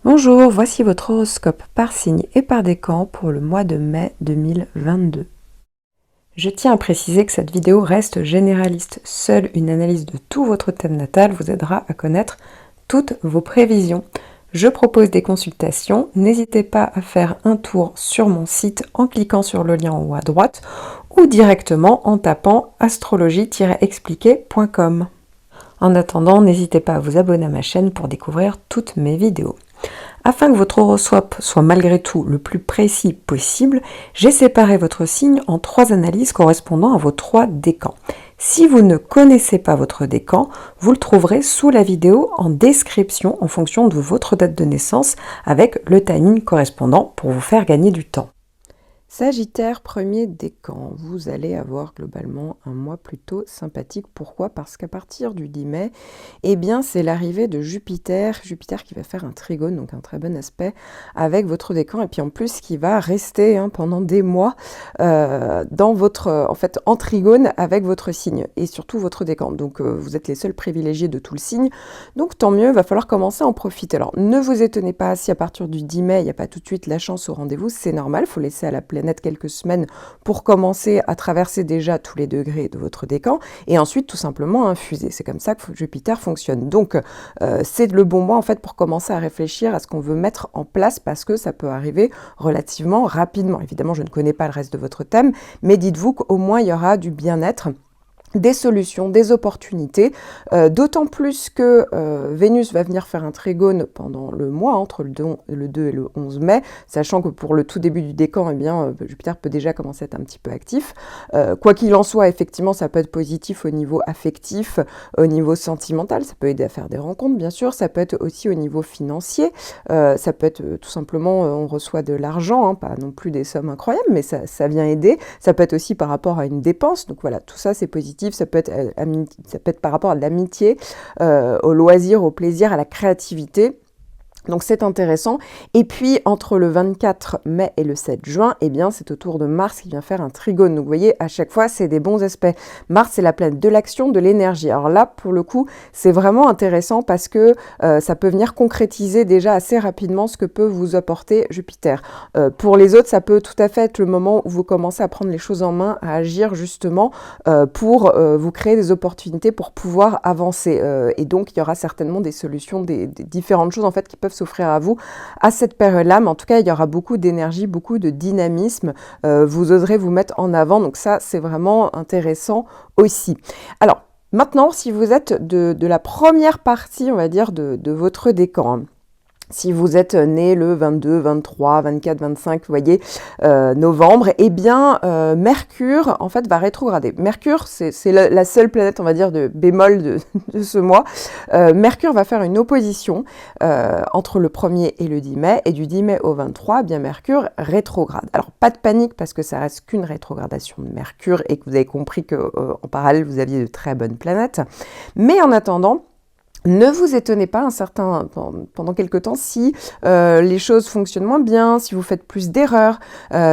Bonjour, voici votre horoscope par signe et par décan pour le mois de mai 2022. Je tiens à préciser que cette vidéo reste généraliste. Seule une analyse de tout votre thème natal vous aidera à connaître toutes vos prévisions. Je propose des consultations, n'hésitez pas à faire un tour sur mon site en cliquant sur le lien en haut à droite ou directement en tapant astrologie-expliqué.com. En attendant, n'hésitez pas à vous abonner à ma chaîne pour découvrir toutes mes vidéos. Afin que votre horoscope soit malgré tout le plus précis possible, j'ai séparé votre signe en 3 analyses correspondant à vos 3 décans. Si vous ne connaissez pas votre décan, vous le trouverez sous la vidéo en description en fonction de votre date de naissance avec le timing correspondant pour vous faire gagner du temps. Sagittaire, premier décan, vous allez avoir globalement un mois plutôt sympathique. Pourquoi? Parce qu'à partir du 10 mai, eh bien, c'est l'arrivée de Jupiter qui va faire un trigone, donc un très bon aspect avec votre décan, et puis en plus qui va rester pendant des mois dans votre, en trigone avec votre signe, et surtout votre décan. Donc vous êtes les seuls privilégiés de tout le signe, donc tant mieux, va falloir commencer à en profiter. Alors ne vous étonnez pas si à partir du 10 mai, il n'y a pas tout de suite la chance au rendez-vous, c'est normal, il faut laisser à la planète quelques semaines pour commencer à traverser déjà tous les degrés de votre décan et ensuite tout simplement infuser. C'est comme ça que Jupiter fonctionne. Donc c'est le bon mois en fait pour commencer à réfléchir à ce qu'on veut mettre en place parce que ça peut arriver relativement rapidement. Évidemment, je ne connais pas le reste de votre thème, mais dites-vous qu'au moins il y aura du bien-être, des solutions, des opportunités, d'autant plus que Vénus va venir faire un trigone pendant le mois, entre le 2 et le 11 mai, sachant que pour le tout début du décan, eh bien, Jupiter peut déjà commencer à être un petit peu actif. Quoi qu'il en soit, effectivement, ça peut être positif au niveau affectif, au niveau sentimental, ça peut aider à faire des rencontres, bien sûr, ça peut être aussi au niveau financier, ça peut être tout simplement, on reçoit de l'argent, pas non plus des sommes incroyables, mais ça vient aider, ça peut être aussi par rapport à une dépense, donc voilà, tout ça c'est positif. Ça peut être par rapport à l'amitié, au loisir, au plaisir, à la créativité. Donc c'est intéressant. Et puis entre le 24 mai et le 7 juin, eh bien c'est au tour de Mars qui vient faire un trigone. Donc vous voyez, à chaque fois, c'est des bons aspects. Mars, c'est la planète de l'action, de l'énergie. Alors là, pour le coup, c'est vraiment intéressant parce que ça peut venir concrétiser déjà assez rapidement ce que peut vous apporter Jupiter. Pour les autres, ça peut tout à fait être le moment où vous commencez à prendre les choses en main, à agir justement pour vous créer des opportunités pour pouvoir avancer. Et donc, il y aura certainement des solutions, des différentes choses en fait qui peuvent s'offrir à vous à cette période-là, mais en tout cas, il y aura beaucoup d'énergie, beaucoup de dynamisme, vous oserez vous mettre en avant, donc ça, c'est vraiment intéressant aussi. Alors, maintenant, si vous êtes de la première partie, on va dire, de votre décan, si vous êtes né le 22, 23, 24, 25, vous voyez, novembre, eh bien, Mercure, en fait, va rétrograder. Mercure, c'est la seule planète, on va dire, de bémol de ce mois. Mercure va faire une opposition entre le 1er et le 10 mai, et du 10 mai au 23, eh bien, Mercure rétrograde. Alors, pas de panique, parce que ça reste qu'une rétrogradation de Mercure, et que vous avez compris qu'en parallèle, vous aviez de très bonnes planètes. Mais en attendant, ne vous étonnez pas pendant quelque temps si les choses fonctionnent moins bien, si vous faites plus d'erreurs,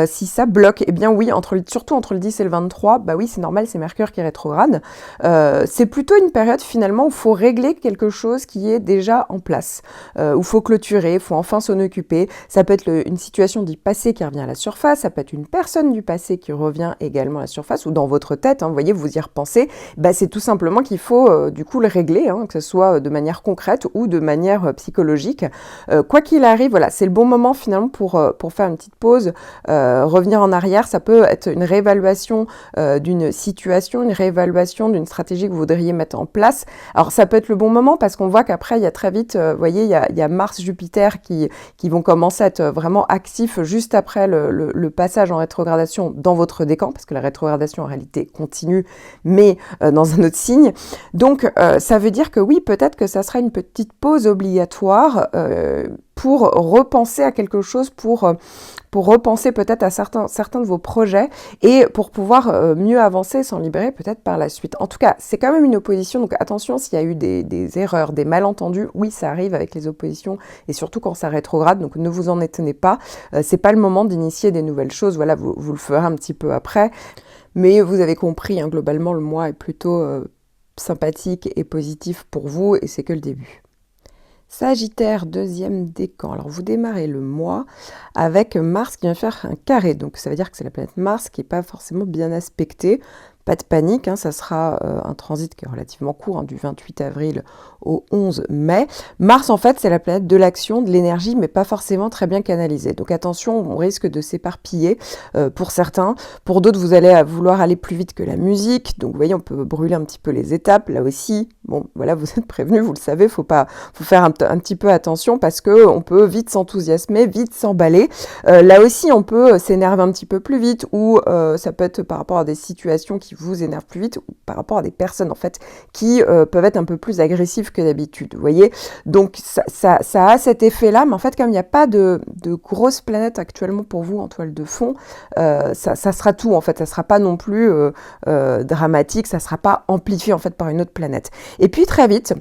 si ça bloque. Eh bien oui, surtout entre le 10 et le 23, bah oui, c'est normal, c'est Mercure qui est rétrograde. C'est plutôt une période finalement où il faut régler quelque chose qui est déjà en place, où il faut clôturer, il faut enfin s'en occuper. Ça peut être une situation du passé qui revient à la surface, ça peut être une personne du passé qui revient également à la surface, ou dans votre tête, vous voyez, vous y repensez. Bah, c'est tout simplement qu'il faut du coup le régler, que ce soit de manière concrète ou de manière psychologique. Quoi qu'il arrive, voilà, c'est le bon moment finalement pour faire une petite pause, revenir en arrière. Ça peut être une réévaluation d'une situation, une réévaluation d'une stratégie que vous voudriez mettre en place. Alors ça peut être le bon moment parce qu'on voit qu'après il y a très vite, vous voyez, il y a Mars, Jupiter qui vont commencer à être vraiment actifs juste après le passage en rétrogradation dans votre décan, parce que la rétrogradation en réalité continue, mais dans un autre signe. Donc ça veut dire que oui, peut-être que ça sera une petite pause obligatoire pour repenser à quelque chose, pour repenser peut-être à certains de vos projets et pour pouvoir mieux avancer, s'en libérer peut-être par la suite. En tout cas, c'est quand même une opposition, donc attention s'il y a eu des erreurs, des malentendus, oui, ça arrive avec les oppositions et surtout quand ça rétrograde, donc ne vous en étonnez pas, c'est pas le moment d'initier des nouvelles choses, voilà, vous le ferez un petit peu après, mais vous avez compris, globalement, le mois est plutôt sympathique et positif pour vous et c'est que le début. Sagittaire, deuxième décan. Alors vous démarrez le mois avec Mars qui vient faire un carré. Donc ça veut dire que c'est la planète Mars qui n'est pas forcément bien aspectée. Pas de panique, hein, ça sera un transit qui est relativement court, hein, du 28 avril au 11 mai. Mars, en fait, c'est la planète de l'action, de l'énergie, mais pas forcément très bien canalisée. Donc attention, on risque de s'éparpiller pour certains. Pour d'autres, vous allez vouloir aller plus vite que la musique. Donc vous voyez, on peut brûler un petit peu les étapes. Là aussi, bon, voilà, vous êtes prévenus, vous le savez, faut faire un petit peu attention parce qu'on peut vite s'enthousiasmer, vite s'emballer. Là aussi, on peut s'énerver un petit peu plus vite ou ça peut être par rapport à des situations qui vous énervent plus vite ou par rapport à des personnes en fait qui peuvent être un peu plus agressives que d'habitude, vous voyez. Donc ça a cet effet-là, mais en fait comme il n'y a pas de grosses planètes actuellement pour vous en toile de fond, ça sera tout en fait, ça sera pas non plus dramatique, ça sera pas amplifié en fait par une autre planète. Et puis très vite,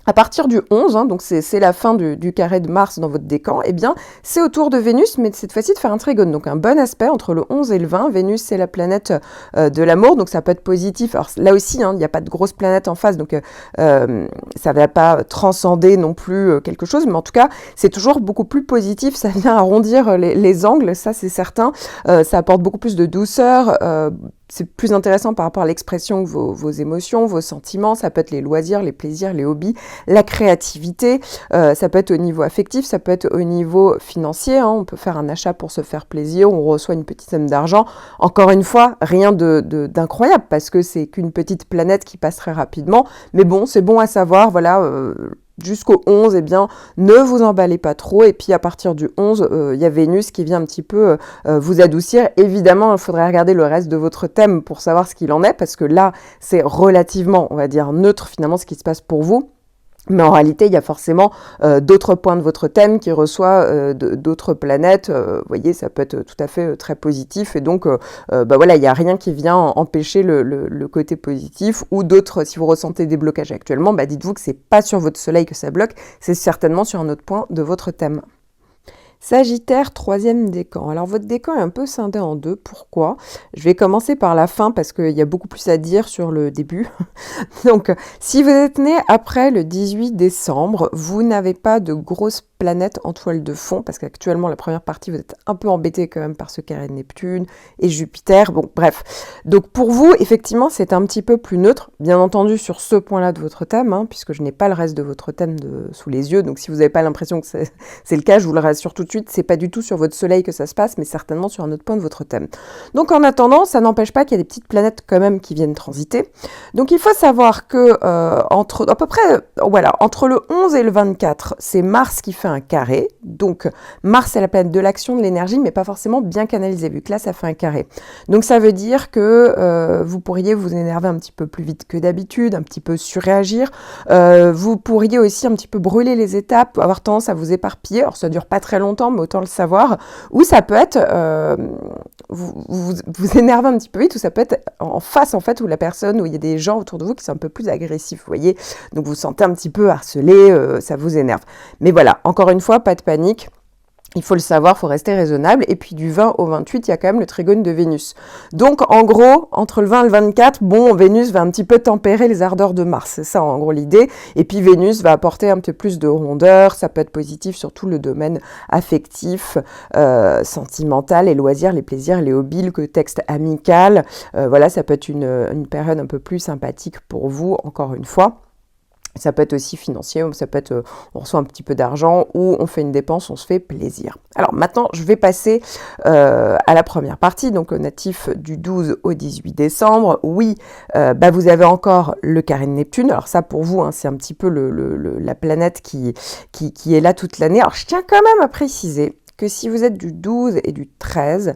à partir du 11, hein, donc c'est la fin du carré de Mars dans votre décan, eh bien, c'est au tour de Vénus, mais cette fois-ci de faire un trigone. Donc un bon aspect entre le 11 et le 20. Vénus, c'est la planète de l'amour, donc ça peut être positif. Alors là aussi, hein, il n'y a pas de grosse planète en face, donc ça ne va pas transcender non plus quelque chose, mais en tout cas, c'est toujours beaucoup plus positif. Ça vient arrondir les angles, ça c'est certain. Ça apporte beaucoup plus de douceur. C'est plus intéressant par rapport à l'expression de vos émotions, vos sentiments. Ça peut être les loisirs, les plaisirs, les hobbies, la créativité. Ça peut être au niveau affectif, ça peut être au niveau financier. Hein. On peut faire un achat pour se faire plaisir, on reçoit une petite somme d'argent. Encore une fois, rien d'incroyable parce que c'est qu'une petite planète qui passe très rapidement. Mais bon, c'est bon à savoir, voilà. Jusqu'au 11, eh bien, ne vous emballez pas trop. Et puis, à partir du 11, il y a Vénus qui vient un petit peu vous adoucir. Évidemment, il faudrait regarder le reste de votre thème pour savoir ce qu'il en est, parce que là, c'est relativement, on va dire, neutre, finalement, ce qui se passe pour vous. Mais en réalité, il y a forcément d'autres points de votre thème qui reçoit d'autres planètes. Vous voyez, ça peut être tout à fait très positif. Et donc, voilà, il n'y a rien qui vient empêcher le côté positif. Ou d'autres, si vous ressentez des blocages actuellement, dites-vous que c'est pas sur votre soleil que ça bloque, c'est certainement sur un autre point de votre thème. Sagittaire, troisième décan. Alors votre décan est un peu scindé en deux. Pourquoi ? Je vais commencer par la fin parce qu'il y a beaucoup plus à dire sur le début. Donc, si vous êtes né après le 18 décembre, vous n'avez pas de grosses planètes en toile de fond parce qu'actuellement, la première partie, vous êtes un peu embêté quand même par ce carré de Neptune et Jupiter. Bon, bref. Donc, pour vous, effectivement, c'est un petit peu plus neutre. Bien entendu, sur ce point-là de votre thème, hein, puisque je n'ai pas le reste de votre thème sous les yeux. Donc, si vous n'avez pas l'impression que c'est le cas, je vous le rassure tout de suite, c'est pas du tout sur votre soleil que ça se passe, mais certainement sur un autre point de votre thème. Donc en attendant, ça n'empêche pas qu'il y a des petites planètes quand même qui viennent transiter. Donc il faut savoir que entre le 11 et le 24, c'est Mars qui fait un carré. Donc Mars, c'est la planète de l'action, de l'énergie, mais pas forcément bien canalisée, vu que là, ça fait un carré. Donc ça veut dire que vous pourriez vous énerver un petit peu plus vite que d'habitude, un petit peu surréagir. Vous pourriez aussi un petit peu brûler les étapes, avoir tendance à vous éparpiller. Alors ça dure pas très longtemps, mais autant le savoir. Ou ça peut être vous énervez un petit peu vite, ou ça peut être en face en fait, où la personne, où il y a des gens autour de vous qui sont un peu plus agressifs, vous voyez. Donc vous vous sentez un petit peu harcelé, ça vous énerve. Mais voilà, encore une fois, pas de panique. Il faut le savoir, il faut rester raisonnable. Et puis du 20 au 28, il y a quand même le trigone de Vénus. Donc en gros, entre le 20 et le 24, bon, Vénus va un petit peu tempérer les ardeurs de Mars. C'est ça en gros l'idée. Et puis Vénus va apporter un peu plus de rondeur. Ça peut être positif sur tout le domaine affectif, sentimental, les loisirs, les plaisirs, les hobbies, le contexte amical. Voilà, ça peut être une période un peu plus sympathique pour vous, encore une fois. Ça peut être aussi financier, ça peut être on reçoit un petit peu d'argent ou on fait une dépense, on se fait plaisir. Alors maintenant, je vais passer à la première partie, donc natif du 12 au 18 décembre. Oui, vous avez encore le carré de Neptune. Alors ça, pour vous, hein, c'est un petit peu la planète qui est là toute l'année. Alors je tiens quand même à préciser que si vous êtes du 12 et du 13,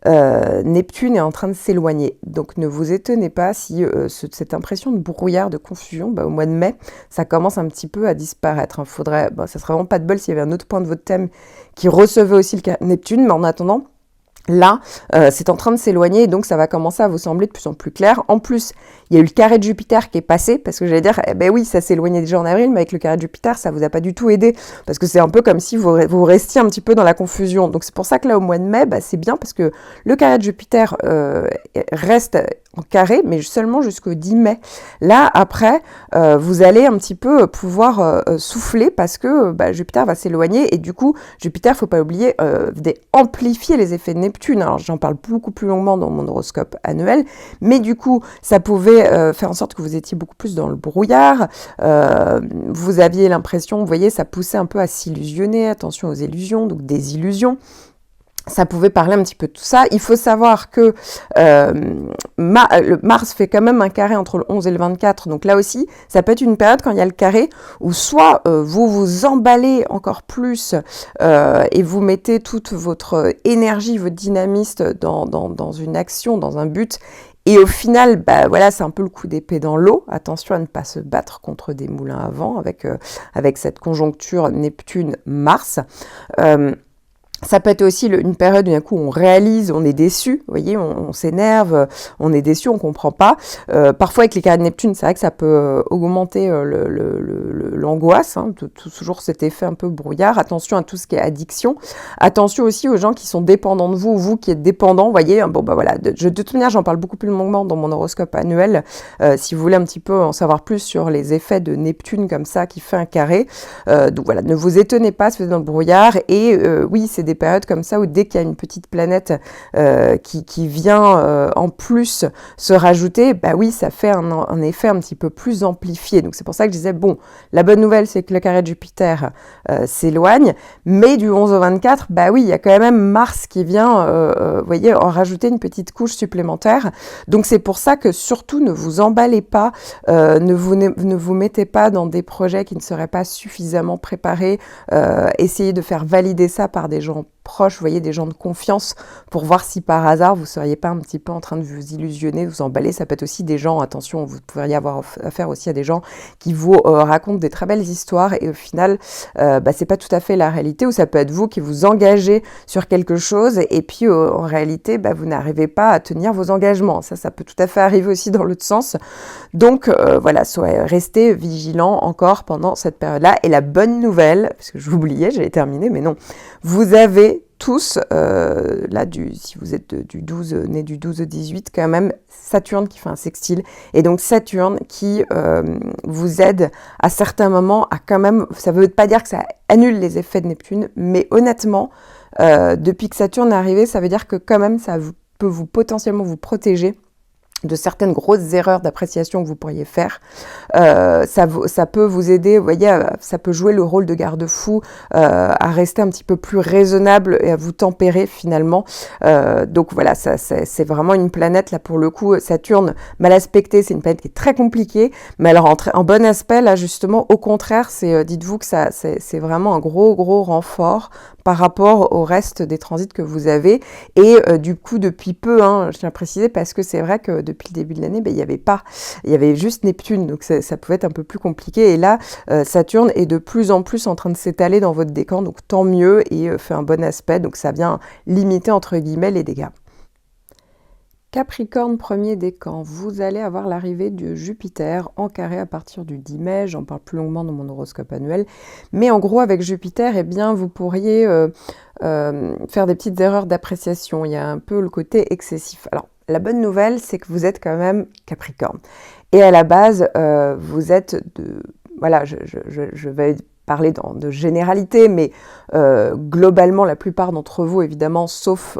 Neptune est en train de s'éloigner. Donc ne vous étonnez pas si cette impression de brouillard, de confusion, au mois de mai, ça commence un petit peu à disparaître. Ça serait vraiment pas de bol s'il y avait un autre point de votre thème qui recevait aussi le Neptune, mais en attendant, Là, c'est en train de s'éloigner et donc ça va commencer à vous sembler de plus en plus clair. En plus, il y a eu le carré de Jupiter qui est passé, parce que j'allais dire, eh ben oui, ça s'éloignait déjà en avril, mais avec le carré de Jupiter, ça vous a pas du tout aidé, parce que c'est un peu comme si vous restiez un petit peu dans la confusion. Donc c'est pour ça que là, au mois de mai, bah, c'est bien, parce que le carré de Jupiter reste en carré, mais seulement jusqu'au 10 mai. Là, après, vous allez un petit peu pouvoir souffler, parce que bah, Jupiter va s'éloigner, et du coup, Jupiter, faut pas oublier, amplifier les effets de Neptune. Alors, j'en parle beaucoup plus longuement dans mon horoscope annuel, mais du coup, ça pouvait faire en sorte que vous étiez beaucoup plus dans le brouillard, vous aviez l'impression, vous voyez, ça poussait un peu à s'illusionner, attention aux illusions, donc des illusions. Ça pouvait parler un petit peu de tout ça. Il faut savoir que Mars fait quand même un carré entre le 11 et le 24. Donc là aussi, ça peut être une période quand il y a le carré où soit vous vous emballez encore plus et vous mettez toute votre énergie, votre dynamisme dans une action, dans un but. Et au final, bah voilà, c'est un peu le coup d'épée dans l'eau. Attention à ne pas se battre contre des moulins à vent avec cette conjoncture Neptune-Mars. Ça peut être aussi une période où d'un coup on réalise, on est déçu, vous voyez, on s'énerve, on est déçu, on comprend pas. Parfois avec les carrés de Neptune, c'est vrai que ça peut augmenter l'angoisse, hein, toujours cet effet un peu brouillard. Attention à tout ce qui est addiction. Attention aussi aux gens qui sont dépendants de vous, ou vous qui êtes dépendants, vous voyez. Bon bah voilà, de toute manière j'en parle beaucoup plus longuement dans mon horoscope annuel. Si vous voulez un petit peu en savoir plus sur les effets de Neptune comme ça qui fait un carré. Donc voilà, ne vous étonnez pas si vous êtes dans le brouillard. Et oui, c'est des périodes comme ça où dès qu'il y a une petite planète qui vient en plus se rajouter, bah oui, ça fait un effet un petit peu plus amplifié. Donc c'est pour ça que je disais, bon, la bonne nouvelle, c'est que le carré de Jupiter s'éloigne, mais du 11 au 24, bah oui, il y a quand même Mars qui vient, vous voyez, en rajouter une petite couche supplémentaire. Donc c'est pour ça que surtout ne vous emballez pas, ne vous mettez pas dans des projets qui ne seraient pas suffisamment préparés, essayez de faire valider ça par des gens proches, vous voyez, des gens de confiance, pour voir si par hasard vous ne seriez pas un petit peu en train de vous illusionner, vous emballer. Ça peut être aussi des gens, attention, vous pourriez avoir affaire aussi à des gens qui vous racontent des très belles histoires et au final, c'est pas tout à fait la réalité, ou ça peut être vous qui vous engagez sur quelque chose et puis en réalité, vous n'arrivez pas à tenir vos engagements. Ça peut tout à fait arriver aussi dans l'autre sens. Donc voilà, restez vigilants encore pendant cette période-là. Et la bonne nouvelle, parce que j'oubliais, j'allais terminer, mais non, vous avez tous, là, si vous êtes né du 12 au 18, quand même, Saturne qui fait un sextile. Et donc Saturne qui vous aide à certains moments à quand même, ça ne veut pas dire que ça annule les effets de Neptune, mais honnêtement, depuis que Saturne est arrivé, ça veut dire que quand même, ça peut potentiellement vous protéger de certaines grosses erreurs d'appréciation que vous pourriez faire. Ça peut vous aider, vous voyez, ça peut jouer le rôle de garde-fou, à rester un petit peu plus raisonnable et à vous tempérer finalement. Donc voilà, c'est vraiment une planète, là pour le coup, Saturne mal aspectée, c'est une planète qui est très compliquée, mais alors en bon aspect, là justement, au contraire, dites-vous que c'est vraiment un gros renfort par rapport au reste des transits que vous avez. Et du coup, depuis peu, je tiens à préciser, parce que c'est vrai que depuis le début de l'année, il y avait juste Neptune, donc ça pouvait être un peu plus compliqué. Et là, Saturne est de plus en plus en train de s'étaler dans votre décan, donc tant mieux, et fait un bon aspect, donc ça vient limiter, entre guillemets, les dégâts. Capricorne, premier décan, vous allez avoir l'arrivée de Jupiter en carré à partir du 10 mai, j'en parle plus longuement dans mon horoscope annuel, mais en gros avec Jupiter, vous pourriez faire des petites erreurs d'appréciation, il y a un peu le côté excessif. Alors la bonne nouvelle, c'est que vous êtes quand même Capricorne, et à la base, vous êtes voilà, je vais parler de généralité, mais globalement, la plupart d'entre vous, évidemment, sauf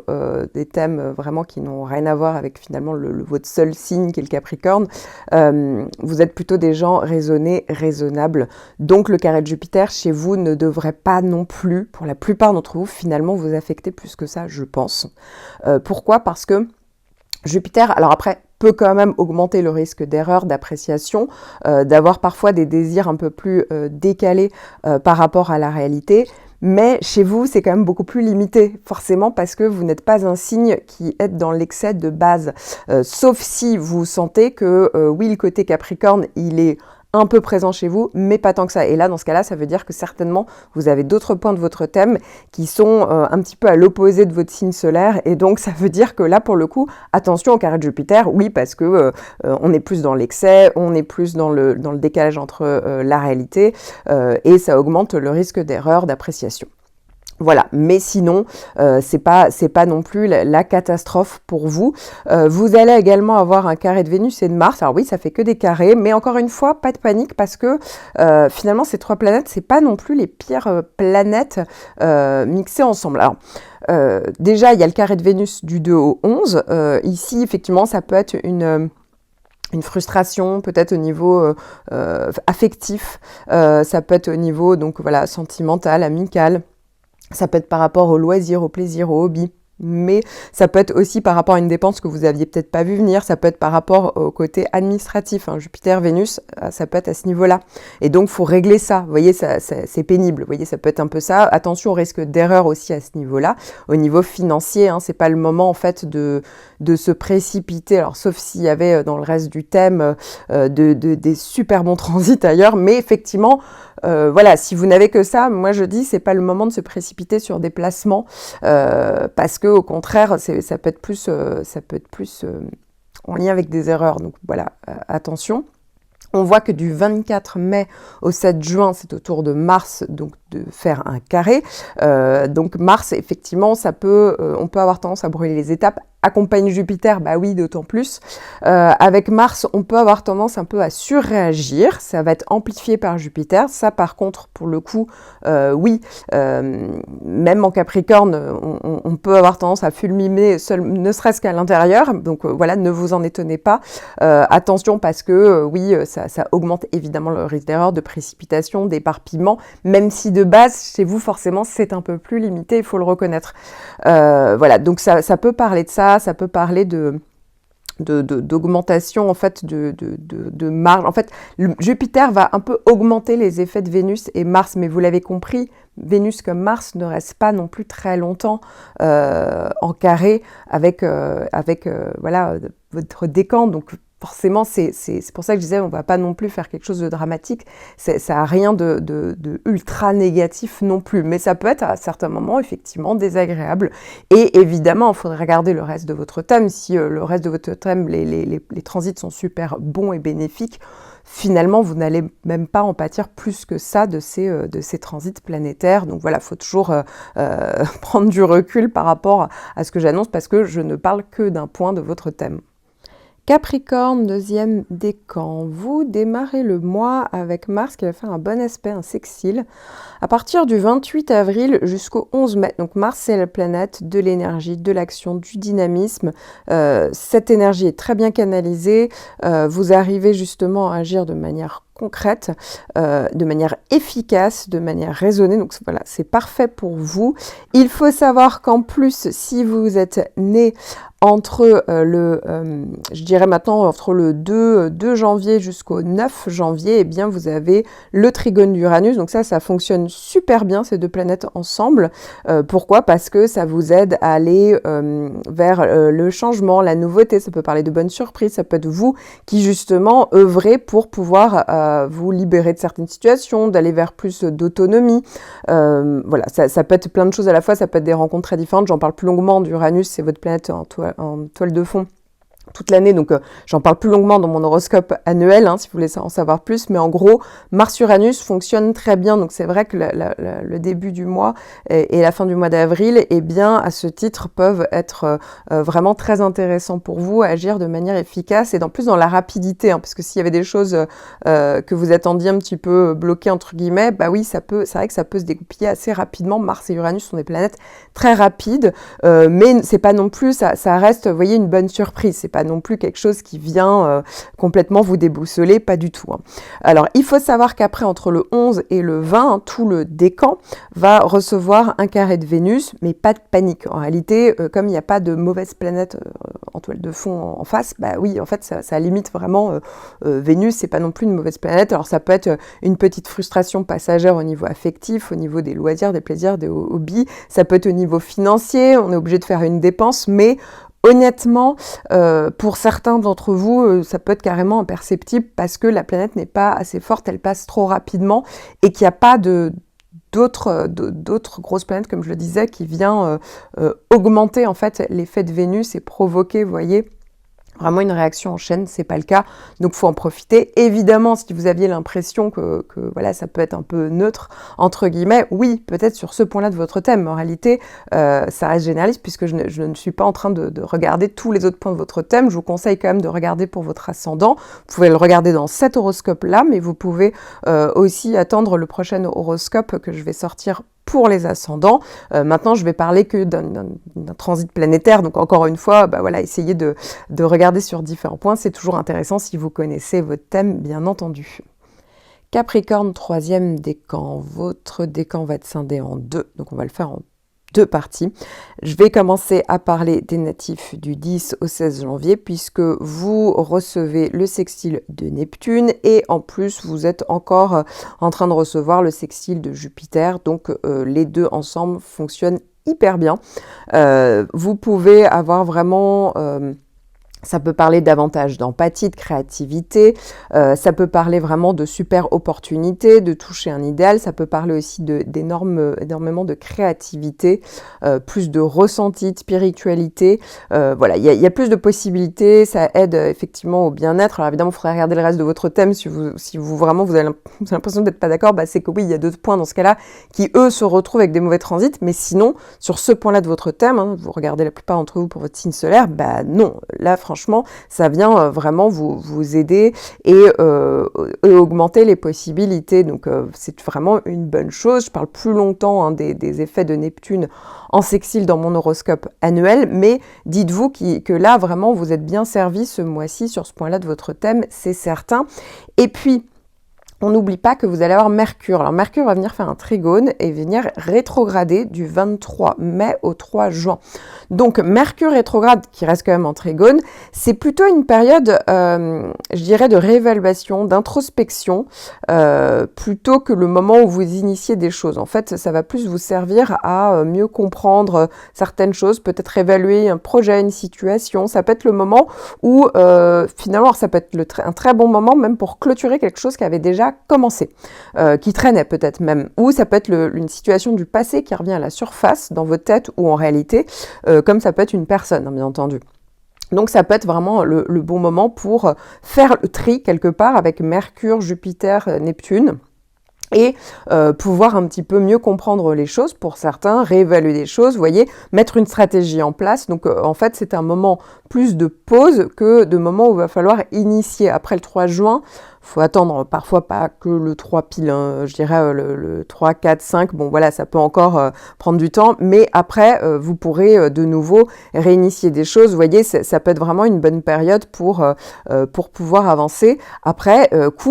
des thèmes vraiment qui n'ont rien à voir avec finalement votre seul signe qui est le Capricorne, vous êtes plutôt des gens raisonnés, raisonnables. Donc le carré de Jupiter chez vous ne devrait pas non plus, pour la plupart d'entre vous, finalement vous affecter plus que ça, je pense. Pourquoi ? Parce que Jupiter, alors après, peut quand même augmenter le risque d'erreur, d'appréciation, d'avoir parfois des désirs un peu plus décalés par rapport à la réalité. Mais chez vous, c'est quand même beaucoup plus limité, forcément, parce que vous n'êtes pas un signe qui est dans l'excès de base. Sauf si vous sentez que, oui, le côté Capricorne, il est un peu présent chez vous, mais pas tant que ça. Et là, dans ce cas-là, ça veut dire que certainement, vous avez d'autres points de votre thème qui sont un petit peu à l'opposé de votre signe solaire. Et donc, ça veut dire que là, pour le coup, attention au carré de Jupiter, oui, parce que on est plus dans l'excès, on est plus dans le décalage entre la réalité, et ça augmente le risque d'erreur, d'appréciation. Voilà, mais sinon, c'est pas non plus la catastrophe pour vous. Vous allez également avoir un carré de Vénus et de Mars. Alors oui, ça fait que des carrés, mais encore une fois, pas de panique parce que finalement, ces 3 planètes, c'est pas non plus les pires planètes mixées ensemble. Alors, déjà, il y a le carré de Vénus du 2 au 11. Ici, effectivement, ça peut être une frustration, peut-être au niveau affectif, ça peut être au niveau donc voilà sentimental, amical. Ça peut être par rapport au loisir, au plaisir, au hobby, mais ça peut être aussi par rapport à une dépense que vous aviez peut-être pas vu venir, ça peut être par rapport au côté administratif, hein. Jupiter, Vénus, ça peut être à ce niveau-là. Et donc, faut régler ça. Vous voyez, c'est pénible. Vous voyez, ça peut être un peu ça. Attention au risque d'erreur aussi à ce niveau-là. Au niveau financier, hein, c'est pas le moment, en fait, de se précipiter. Alors, sauf s'il y avait dans le reste du thème des super bons transits ailleurs, mais effectivement, voilà, si vous n'avez que ça, moi je dis, c'est pas le moment de se précipiter sur des placements parce que au contraire, ça peut être plus en lien avec des erreurs. Donc voilà, attention. On voit que du 24 mai au 7 juin, c'est au tour de Mars donc de faire un carré. Donc Mars, effectivement, on peut avoir tendance à brûler les étapes. Accompagne Jupiter, bah oui, d'autant plus. Avec Mars, on peut avoir tendance un peu à surréagir. Ça va être amplifié par Jupiter. Ça, par contre, pour le coup, oui, même en Capricorne, on peut avoir tendance à fulminer, ne serait-ce qu'à l'intérieur. Donc voilà, ne vous en étonnez pas. Attention parce que oui, ça augmente évidemment le risque d'erreur, de précipitation, d'éparpillement, même si de base, chez vous, forcément, c'est un peu plus limité, il faut le reconnaître. Voilà, donc ça peut parler de ça peut parler d'augmentation en fait de marge. En fait, Jupiter va un peu augmenter les effets de Vénus et Mars, mais vous l'avez compris, Vénus comme Mars ne reste pas non plus très longtemps en carré avec voilà votre décan. Donc forcément, c'est pour ça que je disais, on va pas non plus faire quelque chose de dramatique. Ça n'a rien de ultra négatif non plus. Mais ça peut être à certains moments, effectivement, désagréable. Et évidemment, il faudrait regarder le reste de votre thème. Si le reste de votre thème, les transits sont super bons et bénéfiques, finalement, vous n'allez même pas en pâtir plus que ça de ces transits planétaires. Donc voilà, il faut toujours prendre du recul par rapport à ce que j'annonce parce que je ne parle que d'un point de votre thème. Capricorne, deuxième décan. Vous démarrez le mois avec Mars qui va faire un bon aspect, un sextile, à partir du 28 avril jusqu'au 11 mai. Donc Mars, c'est la planète de l'énergie, de l'action, du dynamisme. Cette énergie est très bien canalisée. Vous arrivez justement à agir de manière concrète, de manière efficace, de manière raisonnée. Donc voilà, c'est parfait pour vous. Il faut savoir qu'en plus, si vous êtes né entre je dirais maintenant, entre le 2 janvier jusqu'au 9 janvier, eh bien, vous avez le trigone d'Uranus. Donc ça fonctionne super bien, ces deux planètes ensemble. Pourquoi ? Parce que ça vous aide à aller vers le changement, la nouveauté. Ça peut parler de bonnes surprises. Ça peut être vous qui, justement, œuvrez pour pouvoir vous libérer de certaines situations, d'aller vers plus d'autonomie. Voilà, ça peut être plein de choses à la fois. Ça peut être des rencontres très différentes. J'en parle plus longuement d'Uranus. C'est votre planète en toile de fond toute l'année, donc j'en parle plus longuement dans mon horoscope annuel, hein, si vous voulez en savoir plus, mais en gros, Mars-Uranus fonctionne très bien, donc c'est vrai que le début du mois et la fin du mois d'avril, eh bien, à ce titre, peuvent être vraiment très intéressants pour vous, agir de manière efficace, et en plus dans la rapidité, hein, parce que s'il y avait des choses que vous attendiez un petit peu bloquées, entre guillemets, bah oui, c'est vrai que ça peut se dégoupiller assez rapidement. Mars et Uranus sont des planètes très rapides, mais c'est pas non plus, ça reste, vous voyez, une bonne surprise, c'est pas non plus quelque chose qui vient complètement vous déboussoler, pas du tout. Hein. Alors, il faut savoir qu'après, entre le 11 et le 20, hein, tout le décan va recevoir un carré de Vénus, mais pas de panique. En réalité, comme il n'y a pas de mauvaise planète en toile de fond en face, bah oui, en fait, ça limite vraiment Vénus, c'est pas non plus une mauvaise planète. Alors, ça peut être une petite frustration passagère au niveau affectif, au niveau des loisirs, des plaisirs, des hobbies. Ça peut être au niveau financier, on est obligé de faire une dépense, mais Honnêtement, pour certains d'entre vous, ça peut être carrément imperceptible parce que la planète n'est pas assez forte, elle passe trop rapidement et qu'il n'y a pas d'autres grosses planètes, comme je le disais, qui vient augmenter en fait l'effet de Vénus et provoquer, vous voyez, vraiment une réaction en chaîne. C'est pas le cas, donc faut en profiter. Évidemment, si vous aviez l'impression que voilà, ça peut être un peu neutre entre guillemets, oui, peut-être sur ce point-là de votre thème. En réalité, ça reste généraliste puisque je ne suis pas en train de regarder tous les autres points de votre thème. Je vous conseille quand même de regarder pour votre ascendant. Vous pouvez le regarder dans cet horoscope-là, mais vous pouvez aussi attendre le prochain horoscope que je vais sortir pour les ascendants. Maintenant, je vais parler que d'un transit planétaire, donc encore une fois, voilà, essayez de regarder sur différents points. C'est toujours intéressant si vous connaissez votre thème, bien entendu. Capricorne, 3e décan. Votre décan va être scindé en 2, donc on va le faire en 2 parties. Je vais commencer à parler des natifs du 10 au 16 janvier puisque vous recevez le sextile de Neptune et en plus vous êtes encore en train de recevoir le sextile de Jupiter, donc les deux ensemble fonctionnent hyper bien. Vous pouvez avoir vraiment... ça peut parler davantage d'empathie, de créativité, ça peut parler vraiment de super opportunités, de toucher un idéal, ça peut parler aussi d'énormément de créativité, plus de ressenti, de spiritualité, voilà, il y a plus de possibilités, ça aide effectivement au bien-être. Alors évidemment, il faudrait regarder le reste de votre thème, si vous vraiment vous avez l'impression d'être pas d'accord, c'est que oui, il y a d'autres points dans ce cas-là qui, eux, se retrouvent avec des mauvais transits, mais sinon, sur ce point-là de votre thème, vous regardez la plupart d'entre vous pour votre signe solaire, non, là, franchement, ça vient vraiment vous aider et augmenter les possibilités. Donc, c'est vraiment une bonne chose. Je parle plus longtemps des effets de Neptune en sextile dans mon horoscope annuel, mais dites-vous que là, vraiment, vous êtes bien servi ce mois-ci sur ce point-là de votre thème, c'est certain. Et puis, on n'oublie pas que vous allez avoir Mercure. Alors Mercure va venir faire un trigone et venir rétrograder du 23 mai au 3 juin. Donc Mercure rétrograde, qui reste quand même en trigone, c'est plutôt une période, je dirais, de réévaluation, d'introspection, plutôt que le moment où vous initiez des choses. En fait, ça va plus vous servir à mieux comprendre certaines choses, peut-être évaluer un projet, une situation. Ça peut être le moment où, finalement, ça peut être un très bon moment même pour clôturer quelque chose qui avait déjà commencé, qui traînait peut-être même, ou ça peut être une situation du passé qui revient à la surface dans votre tête ou en réalité, comme ça peut être une personne, bien entendu. Donc ça peut être vraiment le bon moment pour faire le tri quelque part avec Mercure, Jupiter, Neptune, et pouvoir un petit peu mieux comprendre les choses pour certains, réévaluer des choses, vous voyez, mettre une stratégie en place. Donc en fait, c'est un moment plus de pause que de moment où il va falloir initier. Après le 3 juin, faut attendre parfois pas que le 3 pile, hein, je dirais le 3, 4, 5, bon voilà, ça peut encore prendre du temps, mais après, vous pourrez de nouveau réinitier des choses. Vous voyez, ça peut être vraiment une bonne période pour pouvoir avancer. Après,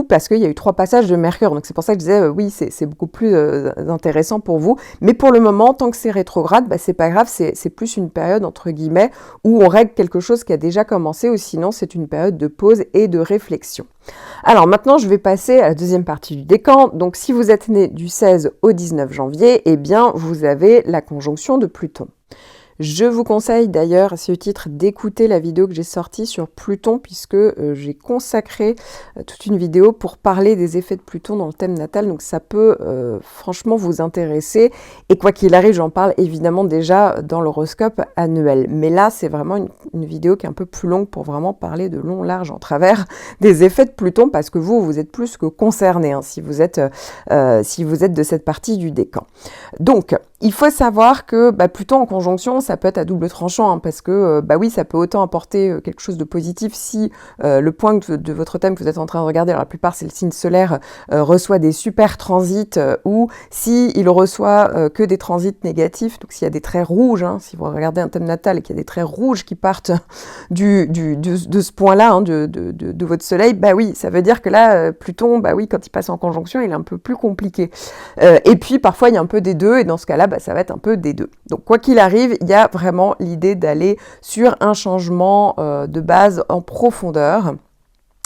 parce qu'il y a eu 3 passages de Mercure, donc c'est pour ça que je disais, oui, c'est beaucoup plus intéressant pour vous, mais pour le moment, tant que c'est rétrograde, c'est pas grave, c'est plus une période, entre guillemets, où on règle quelque chose qui a déjà commencé, ou sinon c'est une période de pause et de réflexion. Alors maintenant, je vais passer à la deuxième partie du décan. Donc si vous êtes né du 16 au 19 janvier, eh bien vous avez la conjonction de Pluton. Je vous conseille d'ailleurs à ce titre d'écouter la vidéo que j'ai sortie sur Pluton puisque j'ai consacré toute une vidéo pour parler des effets de Pluton dans le thème natal, donc ça peut franchement vous intéresser et quoi qu'il arrive, j'en parle évidemment déjà dans l'horoscope annuel, mais là c'est vraiment une vidéo qui est un peu plus longue pour vraiment parler de long, large, en travers des effets de Pluton parce que vous êtes plus que concerné si vous êtes de cette partie du décan. Donc il faut savoir que Pluton en conjonction, ça peut être à double tranchant, parce que oui, ça peut autant apporter quelque chose de positif si le point de votre thème que vous êtes en train de regarder, alors la plupart c'est le signe solaire, reçoit des super transits, ou si il reçoit que des transits négatifs, donc s'il y a des traits rouges, si vous regardez un thème natal et qu'il y a des traits rouges qui partent de ce point-là, de votre soleil, oui, ça veut dire que là, Pluton, oui, quand il passe en conjonction, il est un peu plus compliqué. Et puis parfois il y a un peu des deux, et dans ce cas-là, ça va être un peu des deux. Donc quoi qu'il arrive, il y a vraiment l'idée d'aller sur un changement de base en profondeur.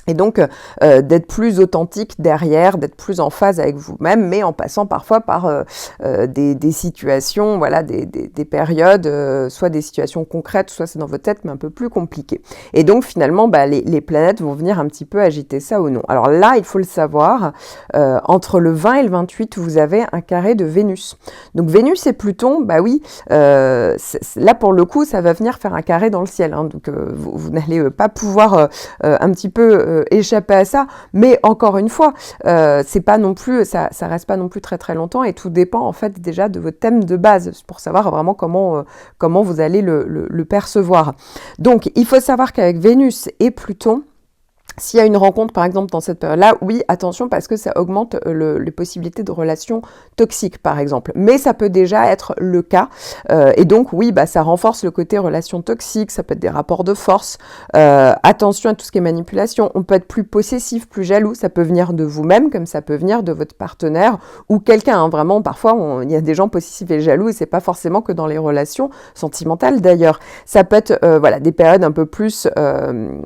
Et donc, d'être plus authentique derrière, d'être plus en phase avec vous-même, mais en passant parfois par des situations, voilà, des périodes, soit des situations concrètes, soit c'est dans votre tête, mais un peu plus compliquées. Et donc, finalement, les planètes vont venir un petit peu agiter ça ou non. Alors là, il faut le savoir, entre le 20 et le 28, vous avez un carré de Vénus. Donc, Vénus et Pluton, oui, là, pour le coup, ça va venir faire un carré dans le ciel. Hein, donc, vous n'allez pas pouvoir un petit peu échapper à ça, mais encore une fois, c'est pas non plus, ça reste pas non plus très très longtemps, et tout dépend en fait déjà de votre thème de base pour savoir vraiment comment vous allez le percevoir. Donc il faut savoir qu'avec Vénus et Pluton, s'il y a une rencontre, par exemple, dans cette période-là, oui, attention, parce que ça augmente les possibilités de relations toxiques, par exemple. Mais ça peut déjà être le cas. Et donc, oui, ça renforce le côté relations toxiques, ça peut être des rapports de force. Attention à tout ce qui est manipulation. On peut être plus possessif, plus jaloux. Ça peut venir de vous-même, comme ça peut venir de votre partenaire ou quelqu'un. Hein. Vraiment, parfois, il y a des gens possessifs et jaloux, et c'est pas forcément que dans les relations sentimentales, d'ailleurs. Ça peut être, des périodes un peu plus,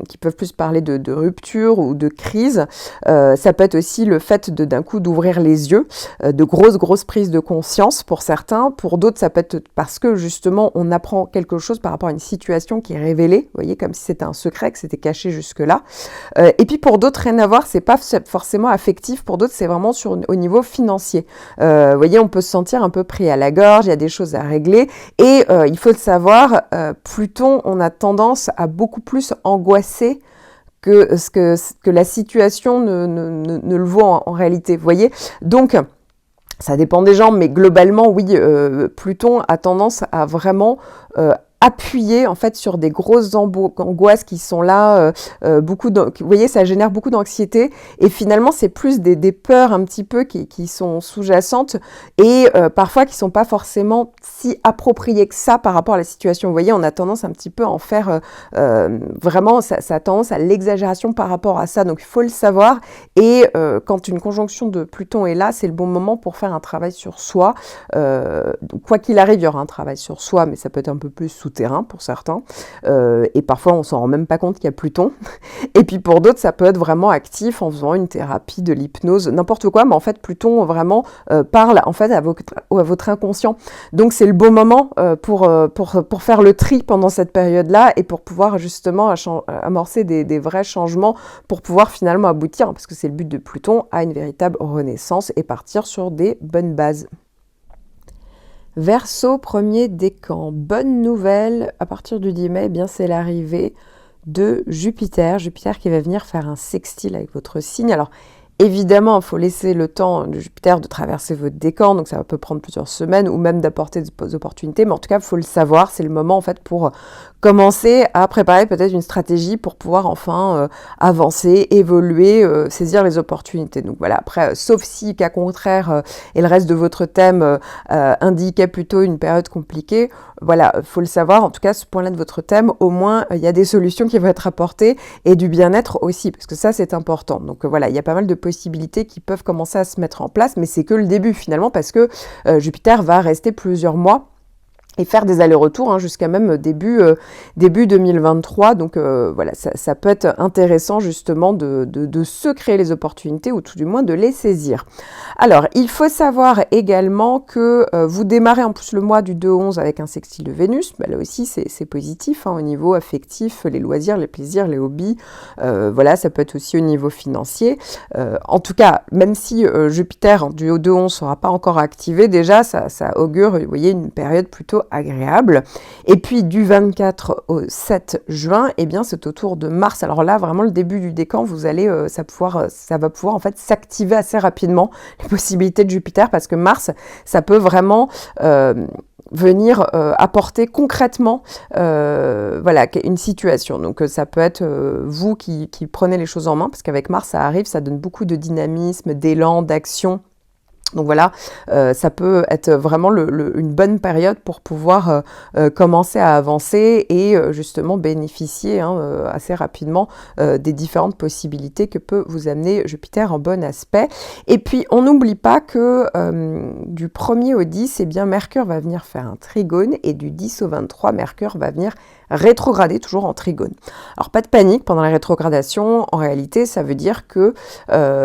qui peuvent plus parler de rupture ou de crise. Ça peut être aussi le fait d'un coup d'ouvrir les yeux, de grosses prises de conscience pour certains. Pour d'autres, ça peut être parce que justement, on apprend quelque chose par rapport à une situation qui est révélée, vous voyez, comme si c'était un secret, que c'était caché jusque-là. Et puis pour d'autres, rien à voir, c'est pas forcément affectif. Pour d'autres, c'est vraiment au niveau financier. Vous voyez, on peut se sentir un peu pris à la gorge, il y a des choses à régler. Et il faut le savoir, Pluton, on a tendance à beaucoup plus angoisser que la situation ne le vaut en réalité, vous voyez. Donc, ça dépend des gens, mais globalement, oui, Pluton a tendance à vraiment appuyer en fait sur des grosses angoisses qui sont là, vous voyez, ça génère beaucoup d'anxiété, et finalement c'est plus des peurs un petit peu qui sont sous-jacentes, et parfois qui sont pas forcément si appropriées que ça par rapport à la situation. Vous voyez, on a tendance un petit peu à en faire vraiment, ça a tendance à l'exagération par rapport à ça, donc il faut le savoir. Et quand une conjonction de Pluton est là, c'est le bon moment pour faire un travail sur soi. Quoi qu'il arrive, il y aura un travail sur soi, mais ça peut être un peu plus souterrain pour certains, et parfois on s'en rend même pas compte qu'il y a Pluton. Et puis pour d'autres, ça peut être vraiment actif en faisant une thérapie, de l'hypnose, n'importe quoi, mais en fait Pluton vraiment parle en fait à votre inconscient. Donc c'est le bon moment pour faire le tri pendant cette période-là, et pour pouvoir justement amorcer des vrais changements, pour pouvoir finalement aboutir, parce que c'est le but de Pluton, à une véritable renaissance et partir sur des bonnes bases. Verseau, premier décan. Bonne nouvelle, à partir du 10 mai, bien c'est l'arrivée de Jupiter. Jupiter qui va venir faire un sextile avec votre signe. Alors, évidemment, il faut laisser le temps de Jupiter de traverser votre décan, donc ça peut prendre plusieurs semaines, ou même d'apporter des opportunités, mais en tout cas, il faut le savoir, c'est le moment en fait pour commencer à préparer peut-être une stratégie pour pouvoir enfin avancer, évoluer, saisir les opportunités. Donc voilà, après, sauf si, cas contraire, et le reste de votre thème indiquait plutôt une période compliquée, voilà, il faut le savoir, en tout cas, ce point-là de votre thème, au moins, il y a des solutions qui vont être apportées, et du bien-être aussi, parce que ça, c'est important. Donc voilà, il y a pas mal de possibilités qui peuvent commencer à se mettre en place, mais c'est que le début finalement, parce que Jupiter va rester plusieurs mois et faire des allers-retours jusqu'à même début 2023. Donc voilà, ça peut être intéressant justement de se créer les opportunités, ou tout du moins de les saisir. Alors, il faut savoir également que vous démarrez en plus le mois du 2-11 avec un sextile de Vénus. Là aussi, c'est positif au niveau affectif, les loisirs, les plaisirs, les hobbies. Voilà, ça peut être aussi au niveau financier. En tout cas, même si Jupiter du 2-11 ne sera pas encore activé, déjà, ça augure, vous voyez, une période plutôt agréable. Et puis du 24 au 7 juin, eh bien c'est au tour de Mars. Alors là, vraiment le début du décan, vous allez, ça va pouvoir en fait s'activer assez rapidement, les possibilités de Jupiter, parce que Mars, ça peut vraiment venir apporter concrètement voilà, une situation. Donc ça peut être vous qui prenez les choses en main, parce qu'avec Mars, ça arrive, ça donne beaucoup de dynamisme, d'élan, d'action. Donc voilà, ça peut être vraiment une bonne période pour pouvoir commencer à avancer et justement bénéficier assez rapidement des différentes possibilités que peut vous amener Jupiter en bon aspect. Et puis on n'oublie pas que du 1er au 10, eh bien Mercure va venir faire un trigone et du 10 au 23, Mercure va venir rétrograder toujours en trigone. Alors pas de panique pendant la rétrogradation, en réalité ça veut dire que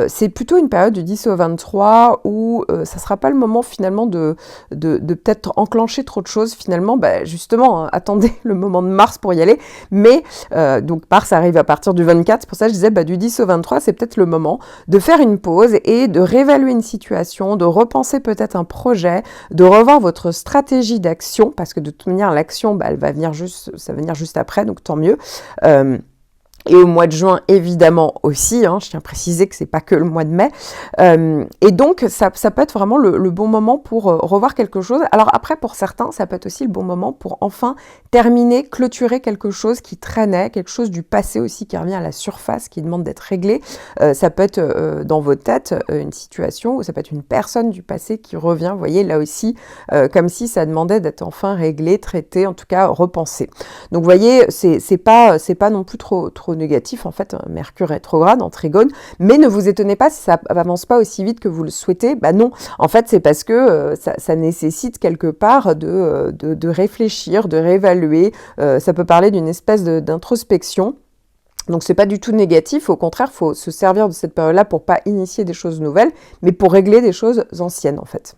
c'est plutôt une période du 10 au 23 où ça sera pas le moment finalement de peut-être enclencher trop de choses finalement, justement attendez le moment de Mars pour y aller, mais donc Mars arrive à partir du 24, c'est pour ça que je disais du 10 au 23 c'est peut-être le moment de faire une pause et de réévaluer une situation, de repenser peut-être un projet, de revoir votre stratégie d'action, parce que de toute manière l'action elle va venir ça va venir juste après, donc tant mieux. Et au mois de juin, évidemment aussi, je tiens à préciser que c'est pas que le mois de mai. Et donc, ça peut être vraiment le bon moment pour revoir quelque chose. Alors après, pour certains, ça peut être aussi le bon moment pour enfin terminer, clôturer quelque chose qui traînait, quelque chose du passé aussi qui revient à la surface, qui demande d'être réglé. Ça peut être dans votre tête une situation, ou ça peut être une personne du passé qui revient, vous voyez, là aussi, comme si ça demandait d'être enfin réglé, traité, en tout cas repensé. Donc vous voyez, c'est pas non plus trop négatif, en fait, Mercure rétrograde en trigone, mais ne vous étonnez pas si ça avance pas aussi vite que vous le souhaitez. Non, en fait, c'est parce que ça nécessite quelque part de réfléchir, de réévaluer. Ça peut parler d'une espèce d'introspection. Donc c'est pas du tout négatif, au contraire, il faut se servir de cette période-là pour pas initier des choses nouvelles, mais pour régler des choses anciennes, en fait.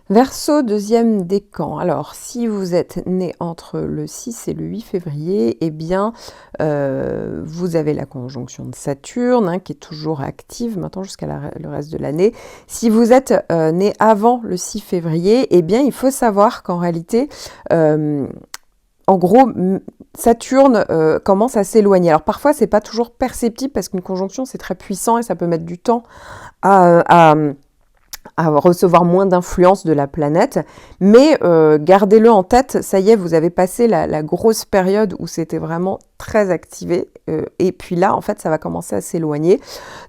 Verseau, deuxième décan. Alors, si vous êtes né entre le 6 et le 8 février, eh bien, vous avez la conjonction de Saturne, qui est toujours active maintenant jusqu'à le reste de l'année. Si vous êtes né avant le 6 février, eh bien, il faut savoir qu'en réalité, en gros, Saturne commence à s'éloigner. Alors parfois, c'est pas toujours perceptible parce qu'une conjonction, c'est très puissant et ça peut mettre du temps à recevoir moins d'influence de la planète, mais gardez-le en tête, ça y est, vous avez passé la grosse période où c'était vraiment très activé, et puis là, en fait, ça va commencer à s'éloigner.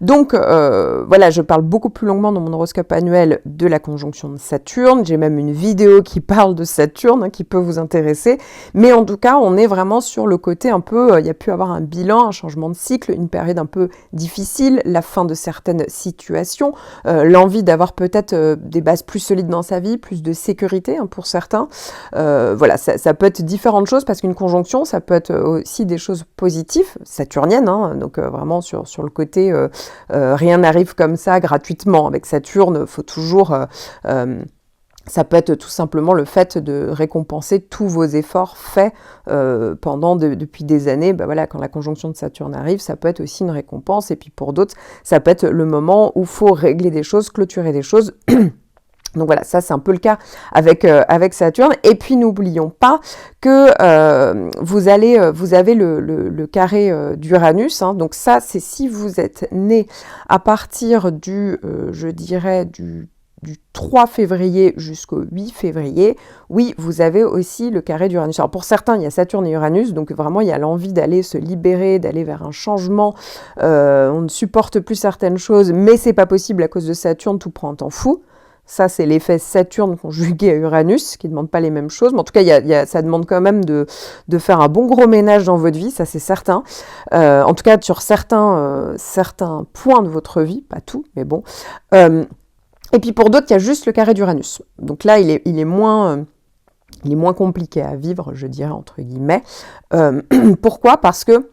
Donc, voilà, je parle beaucoup plus longuement dans mon horoscope annuel de la conjonction de Saturne, j'ai même une vidéo qui parle de Saturne, qui peut vous intéresser, mais en tout cas, on est vraiment sur le côté un peu, il y a pu avoir un bilan, un changement de cycle, une période un peu difficile, la fin de certaines situations, l'envie d'avoir peut-être des bases plus solides dans sa vie, plus de sécurité pour certains. Voilà, ça peut être différentes choses parce qu'une conjonction, ça peut être aussi des choses positives, saturniennes, donc vraiment sur le côté rien n'arrive comme ça gratuitement. Avec Saturne, faut toujours... ça peut être tout simplement le fait de récompenser tous vos efforts faits depuis des années. Voilà, quand la conjonction de Saturne arrive, ça peut être aussi une récompense. Et puis pour d'autres, ça peut être le moment où il faut régler des choses, clôturer des choses. Donc voilà, ça c'est un peu le cas avec Saturne. Et puis n'oublions pas que vous avez le carré d'Uranus. Donc ça, c'est si vous êtes né à partir du 3 février jusqu'au 8 février, oui, vous avez aussi le carré d'Uranus. Alors pour certains, il y a Saturne et Uranus, donc vraiment il y a l'envie d'aller se libérer, d'aller vers un changement. On ne supporte plus certaines choses, mais c'est pas possible à cause de Saturne, tout prend un temps fou. Ça, c'est l'effet Saturne conjugué à Uranus, qui ne demande pas les mêmes choses. Mais en tout cas, ça demande quand même de faire un bon gros ménage dans votre vie, ça c'est certain. En tout cas, sur certains points de votre vie, pas tout, mais bon. Et puis pour d'autres, il y a juste le carré d'Uranus. Donc là, il est moins compliqué à vivre, je dirais, entre guillemets. Pourquoi ? Parce que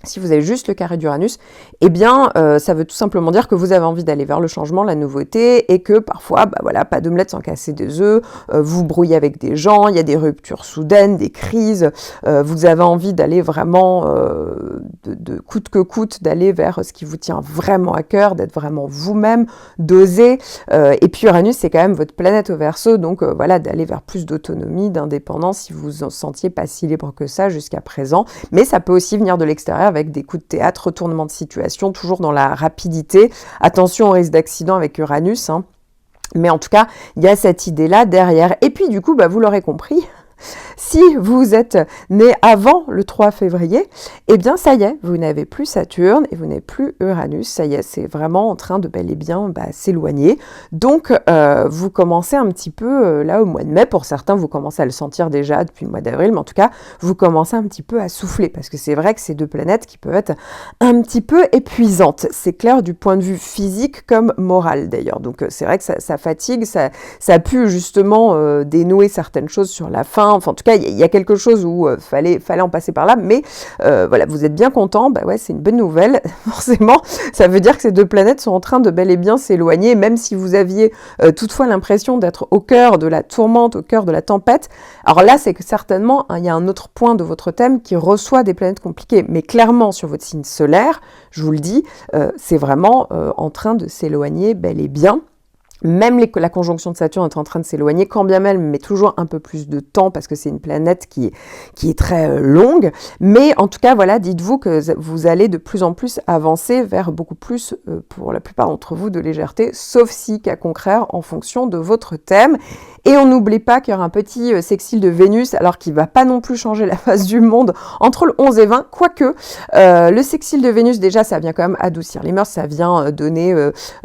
si vous avez juste le carré d'Uranus, eh bien, ça veut tout simplement dire que vous avez envie d'aller vers le changement, la nouveauté, et que parfois, pas d'omelette sans casser des œufs, vous brouillez avec des gens, il y a des ruptures soudaines, des crises, vous avez envie d'aller vraiment, de coûte que coûte, d'aller vers ce qui vous tient vraiment à cœur, d'être vraiment vous-même, d'oser. Et puis Uranus, c'est quand même votre planète au Verseau, donc voilà, d'aller vers plus d'autonomie, d'indépendance, si vous vous en sentiez pas si libre que ça jusqu'à présent. Mais ça peut aussi venir de l'extérieur, avec des coups de théâtre, retournement de situation, toujours dans la rapidité. Attention au risque d'accident avec Uranus, mais en tout cas, il y a cette idée-là derrière. Et puis du coup, vous l'aurez compris, si vous êtes né avant le 3 février, eh bien ça y est, vous n'avez plus Saturne et vous n'avez plus Uranus, ça y est, c'est vraiment en train de bel et bien s'éloigner. Donc vous commencez un petit peu là au mois de mai, pour certains vous commencez à le sentir déjà depuis le mois d'avril, mais en tout cas vous commencez un petit peu à souffler, parce que c'est vrai que c'est deux planètes qui peuvent être un petit peu épuisantes, c'est clair du point de vue physique comme moral d'ailleurs, donc c'est vrai que ça fatigue, ça a pu justement dénouer certaines choses sur la fin, enfin en tout cas il y a quelque chose où fallait en passer par là, mais voilà, vous êtes bien content, ouais, c'est une bonne nouvelle, forcément, ça veut dire que ces deux planètes sont en train de bel et bien s'éloigner, même si vous aviez toutefois l'impression d'être au cœur de la tourmente, au cœur de la tempête. Alors là, c'est que certainement, il y a un autre point de votre thème qui reçoit des planètes compliquées, mais clairement sur votre signe solaire, je vous le dis, c'est vraiment en train de s'éloigner bel et bien. Même la conjonction de Saturne est en train de s'éloigner, quand bien même, mais toujours un peu plus de temps, parce que c'est une planète qui est très longue. Mais en tout cas, voilà, dites-vous que vous allez de plus en plus avancer vers beaucoup plus, pour la plupart d'entre vous, de légèreté, sauf si cas contraire en fonction de votre thème. Et on n'oublie pas qu'il y aura un petit sextile de Vénus, alors qu'il ne va pas non plus changer la face du monde entre le 11 et 20, quoique le sextile de Vénus, déjà, ça vient quand même adoucir les mœurs, ça vient donner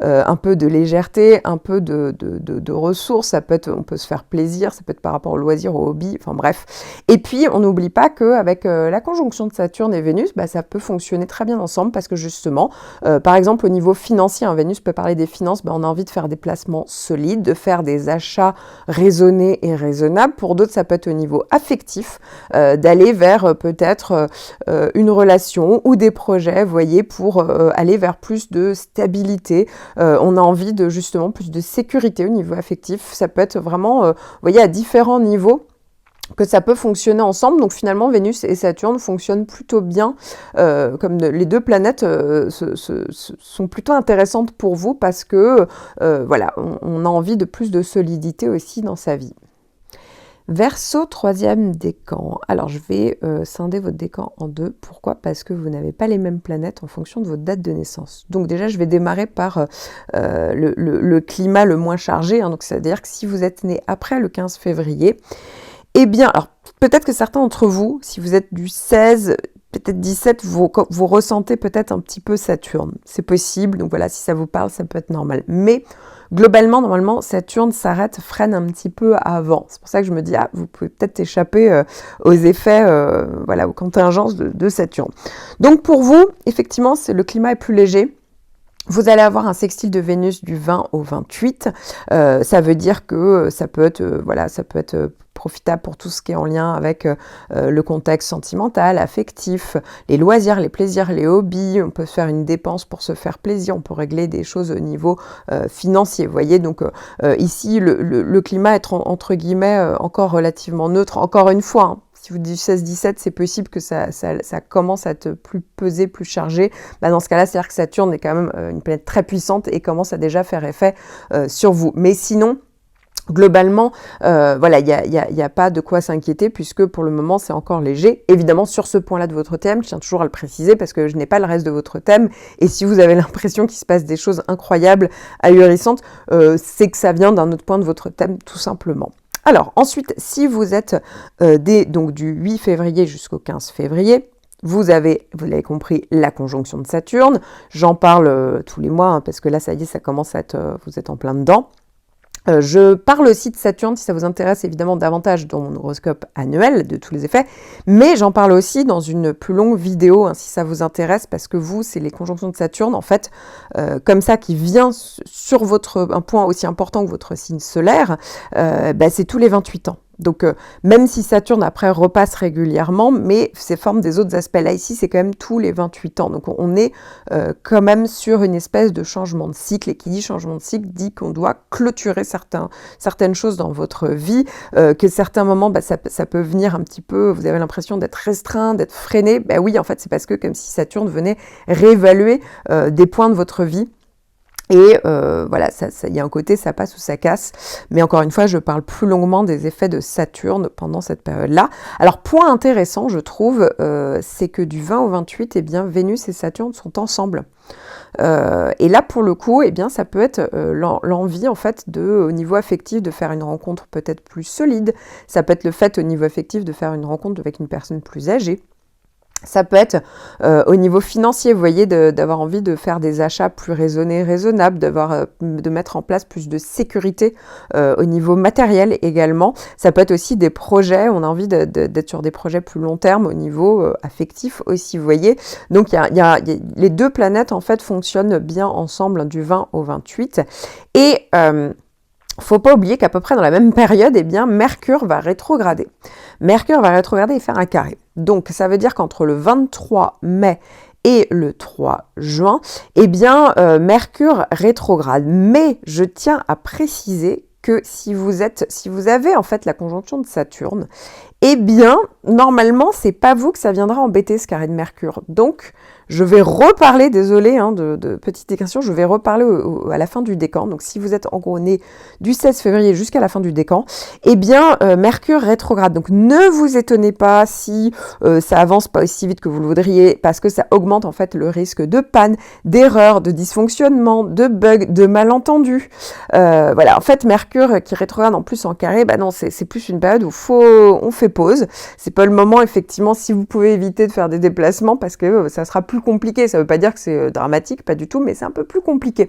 un peu de légèreté, un peu de ressources, ça peut être, on peut se faire plaisir, ça peut être par rapport au loisir, au hobby, enfin bref. Et puis, on n'oublie pas qu'avec la conjonction de Saturne et Vénus, ça peut fonctionner très bien ensemble, parce que justement, par exemple, au niveau financier, Vénus peut parler des finances, on a envie de faire des placements solides, de faire des achats raisonnés et raisonnables. Pour d'autres, ça peut être au niveau affectif, d'aller vers peut-être une relation ou des projets, vous voyez, pour aller vers plus de stabilité. On a envie de justement plus de sécurité au niveau affectif. Ça peut être vraiment, vous voyez, à différents niveaux que ça peut fonctionner ensemble. Donc finalement, Vénus et Saturne fonctionnent plutôt bien, comme les deux planètes sont plutôt intéressantes pour vous, parce que voilà, on a envie de plus de solidité aussi dans sa vie. Verseau, troisième décan. Alors, je vais scinder votre décan en deux. Pourquoi ? Parce que vous n'avez pas les mêmes planètes en fonction de votre date de naissance. Donc déjà, je vais démarrer par le climat le moins chargé. Donc, c'est-à-dire que si vous êtes né après le 15 février, eh bien, alors peut-être que certains d'entre vous, si vous êtes du 16, peut-être 17, vous ressentez peut-être un petit peu Saturne. C'est possible. Donc voilà, si ça vous parle, ça peut être normal. Mais globalement, normalement, Saturne s'arrête, freine un petit peu avant. C'est pour ça que je me dis, vous pouvez peut-être échapper aux effets, voilà, aux contingences de Saturne. Donc pour vous, effectivement, le climat est plus léger. Vous allez avoir un sextile de Vénus du 20 au 28. Ça veut dire que ça peut être, voilà, ça peut être profitable pour tout ce qui est en lien avec le contexte sentimental, affectif, les loisirs, les plaisirs, les hobbies. On peut faire une dépense pour se faire plaisir, on peut régler des choses au niveau financier. Vous voyez, donc ici, le climat est entre guillemets encore relativement neutre. Encore une fois, hein, si vous dites 16-17, c'est possible que ça commence à être plus pesé, plus chargé. Dans ce cas-là, c'est-à-dire que Saturne est quand même une planète très puissante et commence à déjà faire effet sur vous. Mais sinon, globalement, voilà, il y a pas de quoi s'inquiéter, puisque pour le moment, c'est encore léger. Évidemment, sur ce point-là de votre thème, je tiens toujours à le préciser, parce que je n'ai pas le reste de votre thème, et si vous avez l'impression qu'il se passe des choses incroyables, ahurissantes, c'est que ça vient d'un autre point de votre thème, tout simplement. Alors, ensuite, si vous êtes donc du 8 février jusqu'au 15 février, vous l'avez compris, la conjonction de Saturne. J'en parle tous les mois, hein, parce que là, ça y est, ça commence à être, vous êtes en plein dedans. Je parle aussi de Saturne, si ça vous intéresse évidemment davantage dans mon horoscope annuel de tous les effets, mais j'en parle aussi dans une plus longue vidéo, hein, si ça vous intéresse, parce que vous, c'est les conjonctions de Saturne, en fait, comme ça, qui vient sur un point aussi important que votre signe solaire, c'est tous les 28 ans. Donc, même si Saturne, après, repasse régulièrement, mais c'est forme des autres aspects. Là, ici, c'est quand même tous les 28 ans. Donc, on est quand même sur une espèce de changement de cycle. Et qui dit changement de cycle dit qu'on doit clôturer certaines choses dans votre vie, que certains moments, ça peut venir un petit peu, vous avez l'impression d'être restreint, d'être freiné. Oui, en fait, c'est parce que comme si Saturne venait réévaluer des points de votre vie. Et voilà, il y a un côté ça passe ou ça casse, mais encore une fois, je parle plus longuement des effets de Saturne pendant cette période-là. Alors, point intéressant, je trouve, c'est que du 20 au 28, eh bien, Vénus et Saturne sont ensemble. Et là, pour le coup, eh bien, ça peut être l'envie, en fait, au niveau affectif, de faire une rencontre peut-être plus solide. Ça peut être le fait, au niveau affectif, de faire une rencontre avec une personne plus âgée. Ça peut être au niveau financier, vous voyez, d'avoir envie de faire des achats plus raisonnables, de mettre en place plus de sécurité au niveau matériel également. Ça peut être aussi des projets, on a envie d'être sur des projets plus long terme au niveau affectif aussi, vous voyez. Donc les deux planètes en fait fonctionnent bien ensemble du 20 au 28. Et faut pas oublier qu'à peu près dans la même période, eh bien, Mercure va rétrograder. Mercure va rétrograder et faire un carré. Donc, ça veut dire qu'entre le 23 mai et le 3 juin, eh bien, Mercure rétrograde. Mais je tiens à préciser que si vous avez en fait la conjonction de Saturne, eh bien, normalement, c'est pas vous que ça viendra embêter ce carré de Mercure. Donc, je vais reparler, désolé de petite digression, je vais reparler à la fin du décan. Donc, si vous êtes en gros né du 16 février jusqu'à la fin du décan, eh bien, Mercure rétrograde. Donc, ne vous étonnez pas si ça avance pas aussi vite que vous le voudriez, parce que ça augmente en fait le risque de panne, d'erreur, de dysfonctionnement, de bugs, de malentendus. Voilà, en fait, Mercure qui rétrograde en plus en carré, bah non, c'est plus une période où on fait pause. C'est pas le moment, effectivement, si vous pouvez éviter de faire des déplacements, parce que ça sera plus compliqué. Ça veut pas dire que c'est dramatique, pas du tout, mais c'est un peu plus compliqué.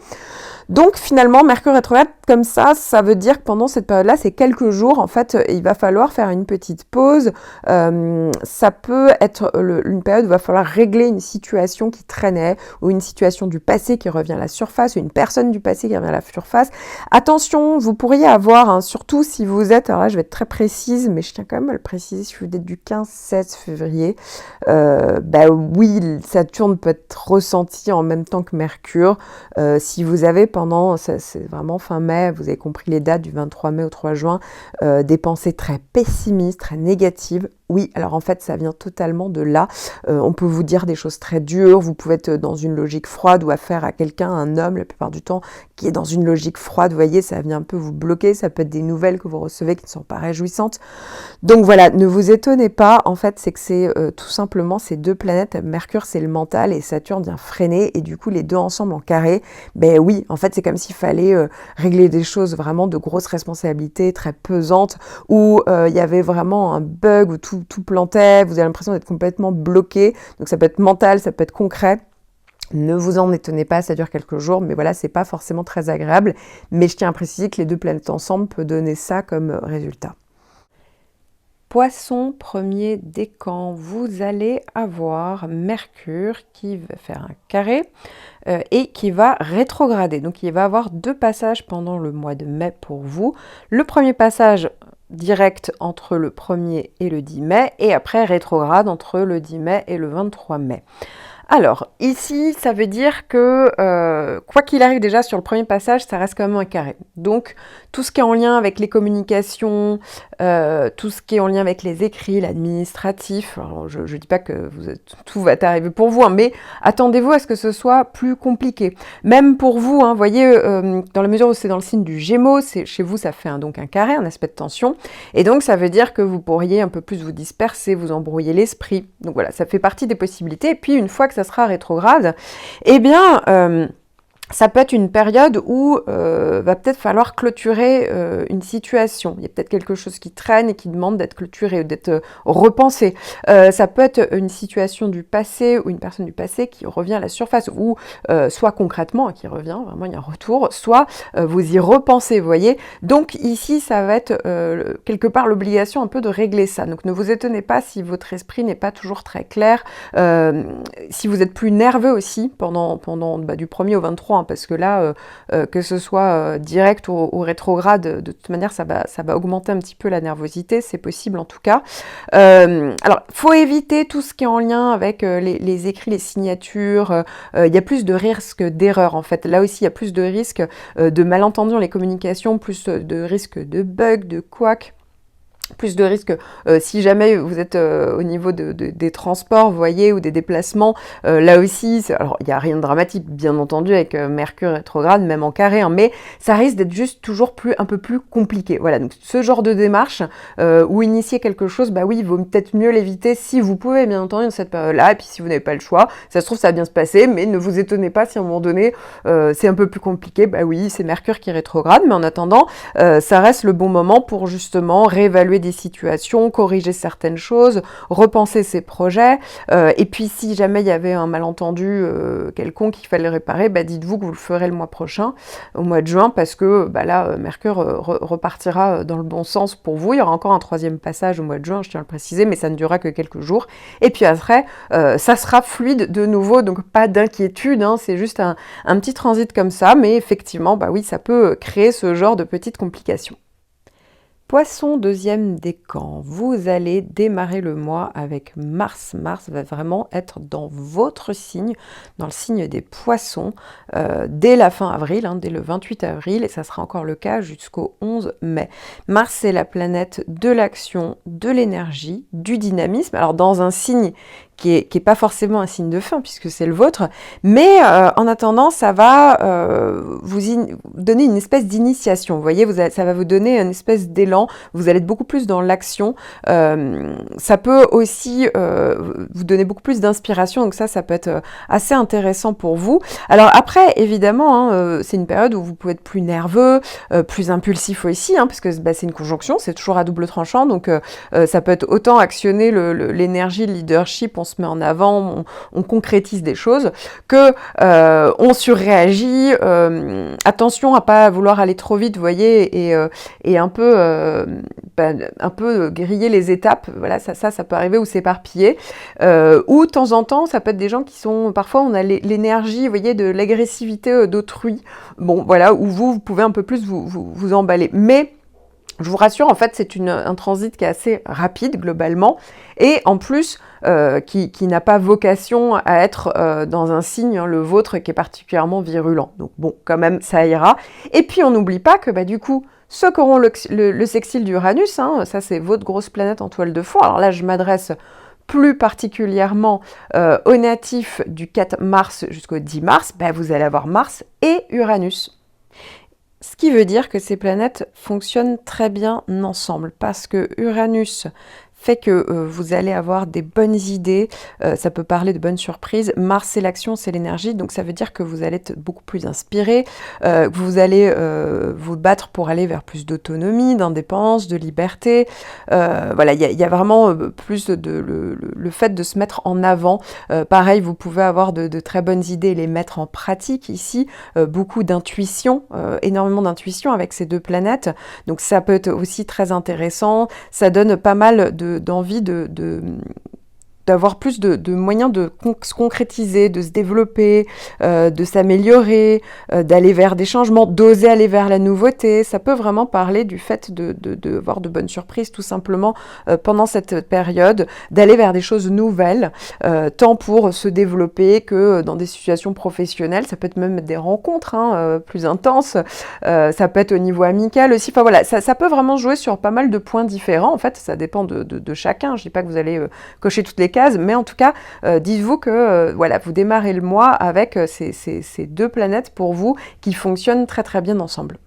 Donc finalement, Mercure rétrograde comme ça veut dire que pendant cette période-là, c'est quelques jours, en fait, il va falloir faire une petite pause. Ça peut être une période où il va falloir régler une situation qui traînait, ou une situation du passé qui revient à la surface, ou une personne du passé qui revient à la surface. Attention, vous pourriez avoir, surtout si vous êtes, alors là je vais être très précise, mais je tiens quand même à le préciser, si vous êtes du 15-16 février, oui, Saturne peut être ressenti en même temps que Mercure. Si vous avez c'est vraiment fin mai, vous avez compris les dates du 23 mai au 3 juin, des pensées très pessimistes, très négatives. Oui, alors en fait, ça vient totalement de là. On peut vous dire des choses très dures, vous pouvez être dans une logique froide ou affaire à quelqu'un, un homme, la plupart du temps, qui est dans une logique froide. Vous voyez, ça vient un peu vous bloquer, ça peut être des nouvelles que vous recevez qui ne sont pas réjouissantes. Donc voilà, ne vous étonnez pas, en fait, c'est que c'est tout simplement ces deux planètes. Mercure, c'est le mental et Saturne vient freiner, et du coup, les deux ensemble en carré, ben oui, en fait, c'est comme s'il fallait régler des choses vraiment de grosses responsabilités, très pesantes, où il y avait vraiment un bug, où tout plantait, vous avez l'impression d'être complètement bloqué. Donc ça peut être mental, ça peut être concret. Ne vous en étonnez pas, ça dure quelques jours, mais voilà, c'est pas forcément très agréable. Mais je tiens à préciser que les deux planètes ensemble peut donner ça comme résultat. Poisson, premier décan, vous allez avoir Mercure qui va faire un carré et qui va rétrograder. Donc il va avoir deux passages pendant le mois de mai pour vous. Le premier passage direct entre le 1er et le 10 mai, et après rétrograde entre le 10 mai et le 23 mai. Alors, ici, ça veut dire que, quoi qu'il arrive déjà sur le premier passage, ça reste quand même un carré. Donc, tout ce qui est en lien avec les communications, tout ce qui est en lien avec les écrits, l'administratif, alors je ne dis pas que tout va arriver pour vous, mais attendez-vous à ce que ce soit plus compliqué. Même pour vous, voyez, dans la mesure où c'est dans le signe du Gémeaux, chez vous, ça fait donc un carré, un aspect de tension, et donc ça veut dire que vous pourriez un peu plus vous disperser, vous embrouiller l'esprit. Donc voilà, ça fait partie des possibilités. Et puis, une fois que ça sera rétrograde, eh bien, ça peut être une période où va peut-être falloir clôturer une situation. Il y a peut-être quelque chose qui traîne et qui demande d'être clôturé ou d'être repensé. Ça peut être une situation du passé ou une personne du passé qui revient à la surface, ou soit concrètement, qui revient, vraiment il y a un retour, soit vous y repensez, vous voyez. Donc ici, ça va être quelque part l'obligation un peu de régler ça. Donc ne vous étonnez pas si votre esprit n'est pas toujours très clair, si vous êtes plus nerveux aussi pendant du 1er au 23, parce que là, que ce soit direct ou rétrograde, de toute manière, ça va augmenter un petit peu la nervosité, c'est possible en tout cas. Alors, faut éviter tout ce qui est en lien avec les écrits, les signatures. Il y a plus de risques d'erreur, en fait. Là aussi, il y a plus de risques de malentendus dans les communications, plus de risques de bugs, de couacs. plus de risques si jamais vous êtes au niveau des transports, vous voyez, ou des déplacements. Là aussi, alors il n'y a rien de dramatique, bien entendu, avec Mercure rétrograde, même en carré, hein, mais ça risque d'être juste toujours un peu plus compliqué. Voilà, donc ce genre de démarche ou initier quelque chose, bah oui, il vaut peut-être mieux l'éviter si vous pouvez, bien entendu, dans cette période-là. Et puis si vous n'avez pas le choix, ça se trouve, ça va bien se passer, mais ne vous étonnez pas si à un moment donné, c'est un peu plus compliqué. Bah oui, c'est Mercure qui rétrograde, mais en attendant, ça reste le bon moment pour justement réévaluer des situations, corriger certaines choses, repenser ses projets. Et puis si jamais il y avait un malentendu quelconque qu'il fallait réparer, bah dites-vous que vous le ferez le mois prochain, au mois de juin, parce que bah là, Mercure repartira dans le bon sens pour vous. Il y aura encore un 3e passage au mois de juin, je tiens à le préciser, mais ça ne durera que quelques jours. Et puis après, ça sera fluide de nouveau, donc pas d'inquiétude, hein, c'est juste un petit transit comme ça, mais effectivement, bah oui, ça peut créer ce genre de petites complications. Poisson, 2e décan, vous allez démarrer le mois avec Mars. Mars va vraiment être dans votre signe, dans le signe des poissons, dès la fin avril, hein, dès le 28 avril, et ça sera encore le cas jusqu'au 11 mai. Mars, c'est la planète de l'action, de l'énergie, du dynamisme, alors dans un signe qui est pas forcément un signe de fin, puisque c'est le vôtre, mais en attendant, ça va vous donner une espèce d'initiation. Vous voyez, ça va vous donner une espèce d'élan, vous allez être beaucoup plus dans l'action. Ça peut aussi vous donner beaucoup plus d'inspiration, donc ça peut être assez intéressant pour vous. Alors après, évidemment, hein, c'est une période où vous pouvez être plus nerveux, plus impulsif aussi, hein, parce que bah, c'est une conjonction, c'est toujours à double tranchant, donc ça peut être autant actionner l'énergie, le leadership, on se met en avant, on concrétise des choses, que on surréagit. Attention à pas vouloir aller trop vite, vous voyez, et un peu griller les étapes. Voilà, ça peut arriver, ou s'éparpiller. Ou de temps en temps, ça peut être des gens qui sont, parfois on a l'énergie, vous voyez, de l'agressivité d'autrui. Bon, voilà, où vous pouvez un peu plus vous emballer. Mais je vous rassure, en fait, c'est un transit qui est assez rapide, globalement, et en plus, qui n'a pas vocation à être dans un signe, hein, le vôtre, qui est particulièrement virulent. Donc bon, quand même, ça ira. Et puis, on n'oublie pas que, bah, du coup, ceux qui auront le sextile d'Uranus, hein, ça, c'est votre grosse planète en toile de fond. Alors là, je m'adresse plus particulièrement aux natifs du 4 mars jusqu'au 10 mars, bah, vous allez avoir Mars et Uranus. Ce qui veut dire que ces planètes fonctionnent très bien ensemble, parce que Uranus fait que vous allez avoir des bonnes idées, ça peut parler de bonnes surprises. Mars, c'est l'action, c'est l'énergie, donc ça veut dire que vous allez être beaucoup plus inspiré, que vous allez vous battre pour aller vers plus d'autonomie, d'indépendance, de liberté. Voilà, il y a vraiment plus le fait de se mettre en avant. Pareil, vous pouvez avoir de très bonnes idées et les mettre en pratique ici. Beaucoup d'intuition, énormément d'intuition avec ces 2 planètes, donc ça peut être aussi très intéressant. Ça donne pas mal d'envie d'avoir plus de moyens de se concrétiser, de se développer, de s'améliorer, d'aller vers des changements, d'oser aller vers la nouveauté. Ça peut vraiment parler du fait de voir de bonnes surprises, tout simplement, pendant cette période, d'aller vers des choses nouvelles, tant pour se développer que dans des situations professionnelles. Ça peut être même des rencontres plus intenses, ça peut être au niveau amical aussi. Enfin voilà, ça peut vraiment jouer sur pas mal de points différents. En fait, ça dépend de chacun. Je dis pas que vous allez cocher toutes les cases, mais en tout cas, dites-vous que voilà, vous démarrez le mois avec ces 2 planètes pour vous qui fonctionnent très très bien ensemble.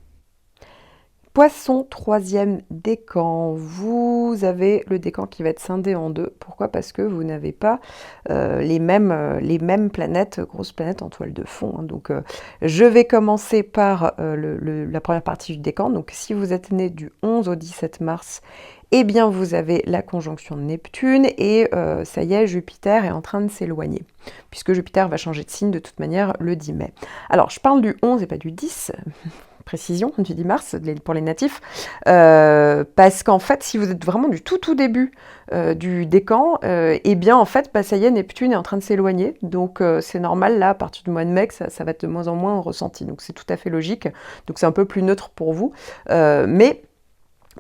Poisson, 3e décan. Vous avez le décan qui va être scindé en 2. Pourquoi ? Parce que vous n'avez pas les mêmes planètes, grosses planètes en toile de fond. Hein. Donc, je vais commencer par la première partie du décan. Donc, si vous êtes né du 11 au 17 mars, eh bien, vous avez la conjonction de Neptune et ça y est, Jupiter est en train de s'éloigner, puisque Jupiter va changer de signe de toute manière le 10 mai. Alors, je parle du 11 et pas du 10, précision, du 10 mars pour les natifs, parce qu'en fait, si vous êtes vraiment du tout début du décan, eh bien, en fait, ça y est, Neptune est en train de s'éloigner, donc c'est normal, là, à partir du mois de mai, que ça va être de moins en moins ressenti, donc c'est tout à fait logique, donc c'est un peu plus neutre pour vous, mais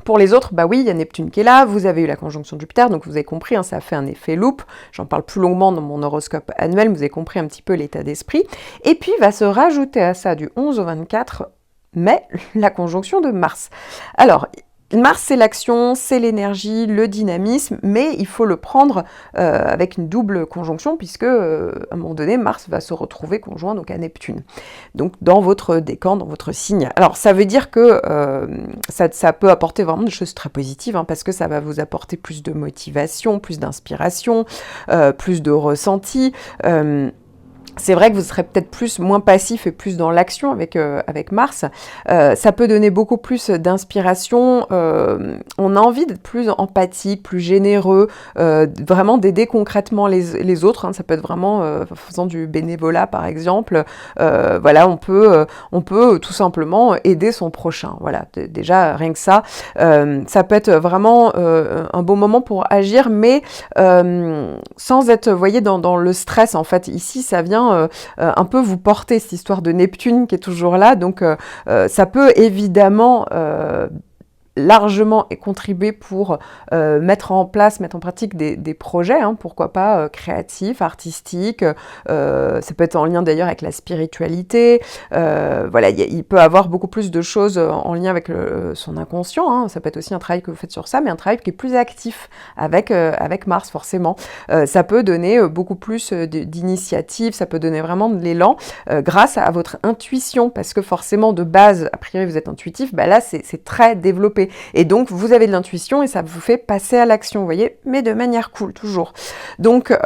pour les autres, bah oui, il y a Neptune qui est là, vous avez eu la conjonction de Jupiter, donc vous avez compris, hein, ça a fait un effet loupe, j'en parle plus longuement dans mon horoscope annuel, vous avez compris un petit peu l'état d'esprit, et puis va se rajouter à ça du 11 au 24 mai, la conjonction de Mars. Alors, Mars, c'est l'action, c'est l'énergie, le dynamisme, mais il faut le prendre avec une double conjonction, puisque à un moment donné, Mars va se retrouver conjoint donc à Neptune, donc dans votre décan, dans votre signe. Alors ça veut dire que ça peut apporter vraiment des choses très positives, hein, parce que ça va vous apporter plus de motivation, plus d'inspiration, plus de ressenti. C'est vrai que vous serez peut-être moins passif et plus dans l'action avec Mars. Ça peut donner beaucoup plus d'inspiration. On a envie d'être plus empathique, plus généreux, vraiment d'aider concrètement les autres. Hein. Ça peut être vraiment faisant du bénévolat, par exemple. Voilà, on peut tout simplement aider son prochain. Voilà, déjà rien que ça. Ça peut être vraiment un bon moment pour agir, mais sans être, vous voyez, dans le stress. En fait, ici, ça vient un peu vous porter, cette histoire de Neptune qui est toujours là, donc ça peut évidemment largement contribuer pour mettre en pratique des projets, hein, pourquoi pas créatifs, artistiques, ça peut être en lien d'ailleurs avec la spiritualité, voilà, il peut avoir beaucoup plus de choses en lien avec son inconscient, hein. Ça peut être aussi un travail que vous faites sur ça, mais un travail qui est plus actif avec Mars forcément. Ça peut donner beaucoup plus d'initiatives, ça peut donner vraiment de l'élan grâce à votre intuition, parce que forcément de base, a priori vous êtes intuitif, bah là c'est très développé. Et donc, vous avez de l'intuition et ça vous fait passer à l'action, vous voyez, mais de manière cool, toujours. Donc,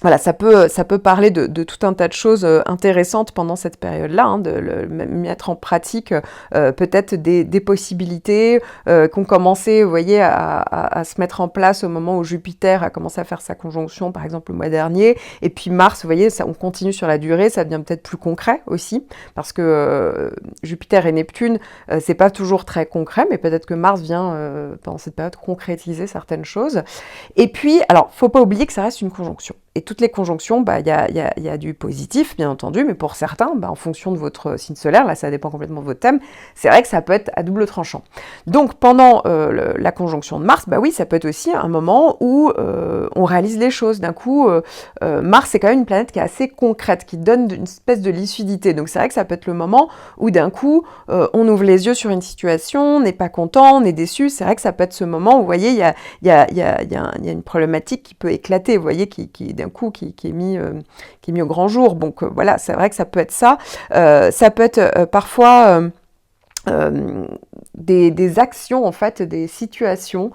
voilà, ça peut parler de tout un tas de choses intéressantes pendant cette période-là, hein, de mettre en pratique peut-être des possibilités qui ont commencé, vous voyez, à se mettre en place au moment où Jupiter a commencé à faire sa conjonction, par exemple le mois dernier, et puis Mars, vous voyez, on continue sur la durée, ça devient peut-être plus concret aussi, parce que Jupiter et Neptune, c'est pas toujours très concret, mais peut-être que Mars vient pendant cette période concrétiser certaines choses. Et puis, alors, faut pas oublier que ça reste une conjonction. Et toutes les conjonctions, il y a du positif, bien entendu, mais pour certains, en fonction de votre signe solaire, là ça dépend complètement de votre thème, c'est vrai que ça peut être à double tranchant. Donc pendant la conjonction de Mars, oui, ça peut être aussi un moment où on réalise les choses. D'un coup, Mars c'est quand même une planète qui est assez concrète, qui donne une espèce de lucidité. Donc c'est vrai que ça peut être le moment où d'un coup, on ouvre les yeux sur une situation, on n'est pas content, on est déçu. C'est vrai que ça peut être ce moment où, vous voyez, il y a une problématique qui peut éclater, vous voyez, qui d'un coup qui est mis au grand jour. Donc voilà, c'est vrai que ça peut être ça. Ça peut être parfois des actions, en fait, des situations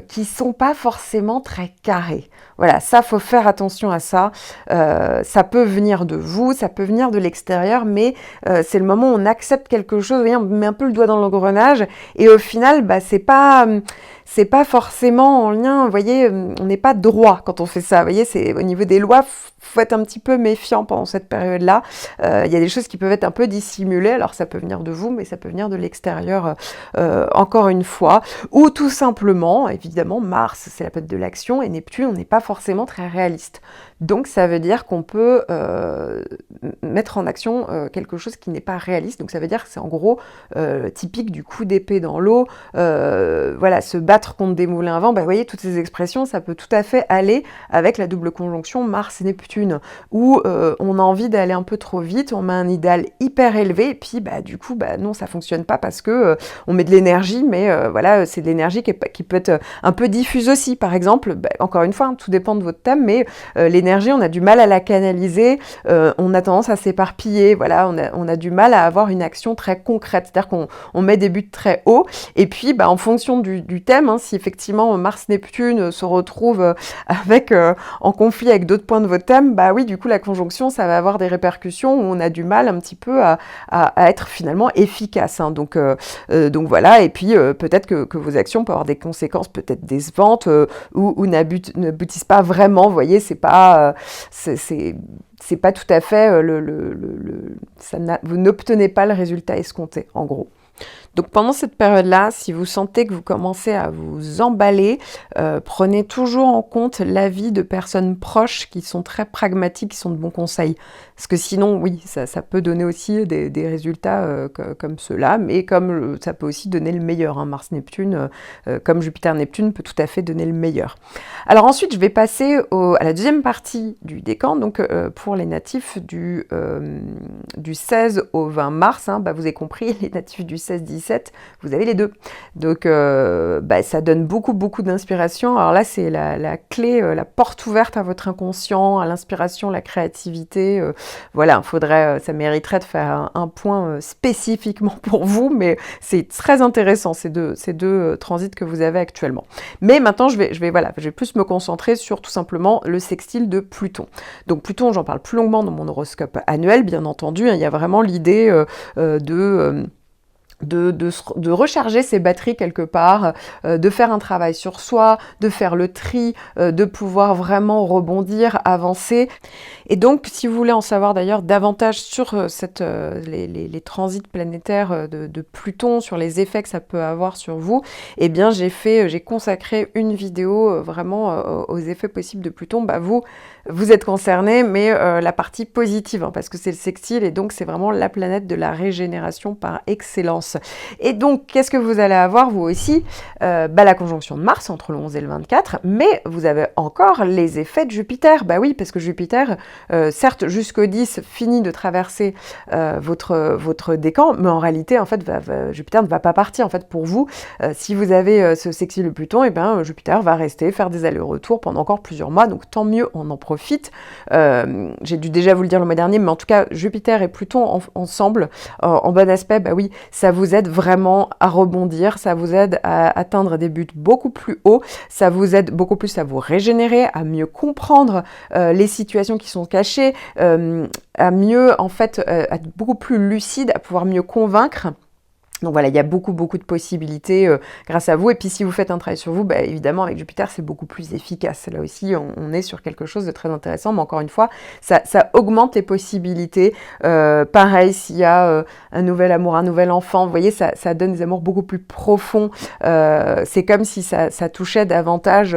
qui sont pas forcément très carrées. Voilà, ça, faut faire attention à ça. Ça peut venir de vous, ça peut venir de l'extérieur, mais c'est le moment où on accepte quelque chose, vous voyez, on met un peu le doigt dans l'engrenage, et au final, c'est pas forcément en lien, vous voyez, on n'est pas droit quand on fait ça, vous voyez, c'est au niveau des lois, faut être un petit peu méfiant pendant cette période-là. Il y a des choses qui peuvent être un peu dissimulées, alors ça peut venir de vous, mais ça peut venir de l'extérieur, encore une fois, ou tout simplement, évidemment, Mars, c'est la planète de l'action, et Neptune, on n'est pas forcément très réaliste. Donc ça veut dire qu'on peut mettre en action quelque chose qui n'est pas réaliste, donc ça veut dire que c'est en gros typique du coup d'épée dans l'eau, voilà, se battre contre des moulins à vent, vous voyez, toutes ces expressions, ça peut tout à fait aller avec la double conjonction Mars-Neptune, où on a envie d'aller un peu trop vite, on met un idéal hyper élevé, et puis du coup, non, ça fonctionne pas parce que on met de l'énergie, mais voilà, c'est de l'énergie qui peut être un peu diffuse aussi, par exemple, encore une fois, hein, tout dépend de votre thème, mais l'énergie, on a du mal à la canaliser, on a tendance à s'éparpiller, voilà, on a du mal à avoir une action très concrète, c'est-à-dire qu'on met des buts très hauts, et puis en fonction du thème, hein, si effectivement Mars-Neptune se retrouve en conflit avec d'autres points de votre thème, oui, du coup la conjonction, ça va avoir des répercussions où on a du mal un petit peu à être finalement efficace, hein. Donc voilà, et puis peut-être que vos actions peuvent avoir des conséquences peut-être décevantes ou n'aboutissent pas vraiment, vous voyez, c'est pas tout à fait vous n'obtenez pas le résultat escompté, en gros. Donc pendant cette période-là, si vous sentez que vous commencez à vous emballer, prenez toujours en compte l'avis de personnes proches qui sont très pragmatiques, qui sont de bons conseils. Parce que sinon, oui, ça peut donner aussi des résultats comme ceux-là, mais comme ça peut aussi donner le meilleur, hein. Mars-Neptune, comme Jupiter-Neptune, peut tout à fait donner le meilleur. Alors ensuite, je vais passer à la deuxième partie du décan, donc pour les natifs du 16 au 20 mars, hein, vous avez compris, les natifs du 16-17, 17, vous avez les deux. Donc ça donne beaucoup d'inspiration. Alors là, c'est la clé, la porte ouverte à votre inconscient, à l'inspiration, la créativité. Voilà, ça mériterait de faire un point spécifiquement pour vous, mais c'est très intéressant ces deux transits que vous avez actuellement. Mais maintenant, je vais plus me concentrer sur tout simplement le sextile de Pluton. Donc Pluton, j'en parle plus longuement dans mon horoscope annuel, bien entendu. Il y a vraiment l'idée de recharger ses batteries quelque part, de faire un travail sur soi, de faire le tri, de pouvoir vraiment rebondir, avancer. Et donc, si vous voulez en savoir d'ailleurs davantage sur les transits planétaires de Pluton, sur les effets que ça peut avoir sur vous, eh bien j'ai consacré une vidéo vraiment aux effets possibles de Pluton. Vous êtes concernés, mais la partie positive, hein, parce que c'est le sextile et donc c'est vraiment la planète de la régénération par excellence. Et donc, qu'est-ce que vous allez avoir, vous aussi la conjonction de Mars entre le 11 et le 24, mais vous avez encore les effets de Jupiter. Oui, parce que Jupiter, certes, jusqu'au 10, finit de traverser votre décan, mais en réalité, en fait, Jupiter ne va pas partir. En fait, pour vous, si vous avez ce sextile de Pluton, Jupiter va rester, faire des allers-retours pendant encore plusieurs mois, donc tant mieux, on en profite. J'ai dû déjà vous le dire le mois dernier, mais en tout cas, Jupiter et Pluton ensemble, en bon aspect, oui, ça vous aide vraiment à rebondir, ça vous aide à atteindre des buts beaucoup plus hauts, ça vous aide beaucoup plus à vous régénérer, à mieux comprendre les situations qui sont cachées, à mieux, en fait, être beaucoup plus lucide, à pouvoir mieux convaincre. Donc voilà, il y a beaucoup de possibilités grâce à vous. Et puis si vous faites un travail sur vous, évidemment avec Jupiter, c'est beaucoup plus efficace. Là aussi, on est sur quelque chose de très intéressant. Mais encore une fois, ça augmente les possibilités. Pareil, s'il y a un nouvel amour, un nouvel enfant, vous voyez, ça donne des amours beaucoup plus profonds. C'est comme si ça touchait davantage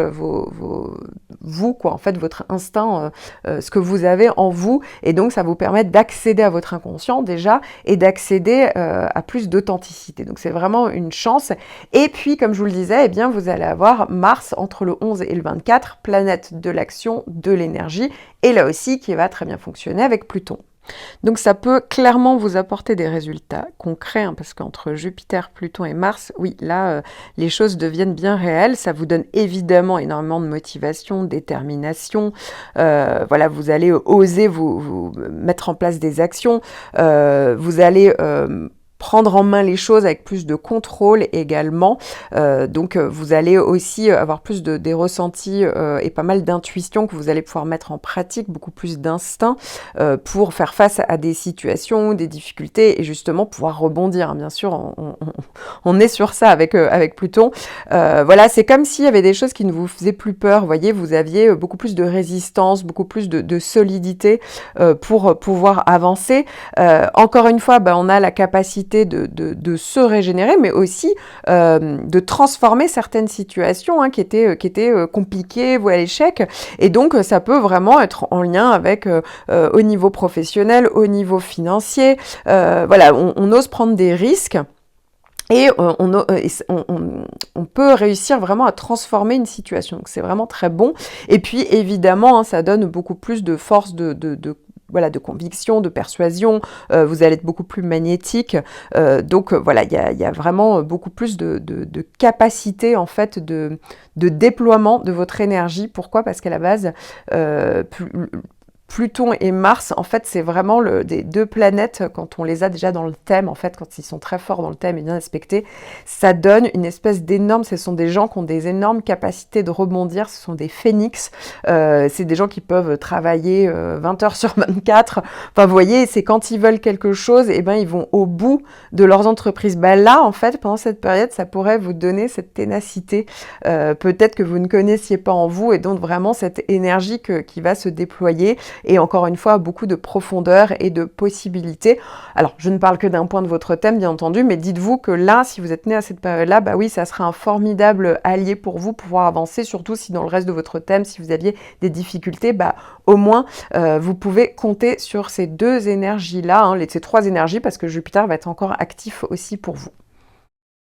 vous, quoi, en fait, votre instinct, ce que vous avez en vous. Et donc, ça vous permet d'accéder à votre inconscient déjà et d'accéder à plus d'authenticité. Donc c'est vraiment une chance. Et puis, comme je vous le disais, vous allez avoir Mars entre le 11 et le 24, planète de l'action, de l'énergie, et là aussi qui va très bien fonctionner avec Pluton. Donc ça peut clairement vous apporter des résultats concrets, hein, parce qu'entre Jupiter, Pluton et Mars, oui, là, les choses deviennent bien réelles. Ça vous donne évidemment énormément de motivation, détermination. Voilà, vous allez oser vous mettre en place des actions. Vous allez prendre en main les choses avec plus de contrôle également. Donc vous allez aussi avoir plus des ressentis et pas mal d'intuition que vous allez pouvoir mettre en pratique, beaucoup plus d'instinct pour faire face à des situations, des difficultés et justement pouvoir rebondir. Bien sûr, on est sur ça avec Pluton. Voilà, c'est comme s'il y avait des choses qui ne vous faisaient plus peur. Vous voyez, vous aviez beaucoup plus de résistance, beaucoup plus de solidité pour pouvoir avancer. Encore une fois, on a la capacité de se régénérer, mais aussi de transformer certaines situations qui étaient compliquées, vouées à l'échec. Et donc, ça peut vraiment être en lien avec au niveau professionnel, au niveau financier. Voilà, on ose prendre des risques. Et on peut réussir vraiment à transformer une situation. Donc, c'est vraiment très bon. Et puis, évidemment, ça donne beaucoup plus de force de conviction, de persuasion, vous allez être beaucoup plus magnétique. Donc voilà, il y a vraiment beaucoup plus de capacité en fait de déploiement de votre énergie. Pourquoi ? Parce qu'à la base, Pluton et Mars, en fait, c'est vraiment des deux planètes, quand on les a déjà dans le thème, en fait, quand ils sont très forts dans le thème et bien aspectés, ça donne une espèce d'énorme, ce sont des gens qui ont des énormes capacités de rebondir, ce sont des phénix, c'est des gens qui peuvent travailler 20 heures sur 24, enfin, vous voyez, c'est quand ils veulent quelque chose, ils vont au bout de leurs entreprises. Là, en fait, pendant cette période, ça pourrait vous donner cette ténacité, peut-être que vous ne connaissiez pas en vous, et donc vraiment cette énergie qui va se déployer. Et encore une fois, beaucoup de profondeur et de possibilités. Alors, je ne parle que d'un point de votre thème, bien entendu, mais dites-vous que là, si vous êtes né à cette période-là, oui, ça sera un formidable allié pour vous, pouvoir avancer, surtout si dans le reste de votre thème, si vous aviez des difficultés, au moins, vous pouvez compter sur ces deux énergies-là, ces trois énergies, parce que Jupiter va être encore actif aussi pour vous.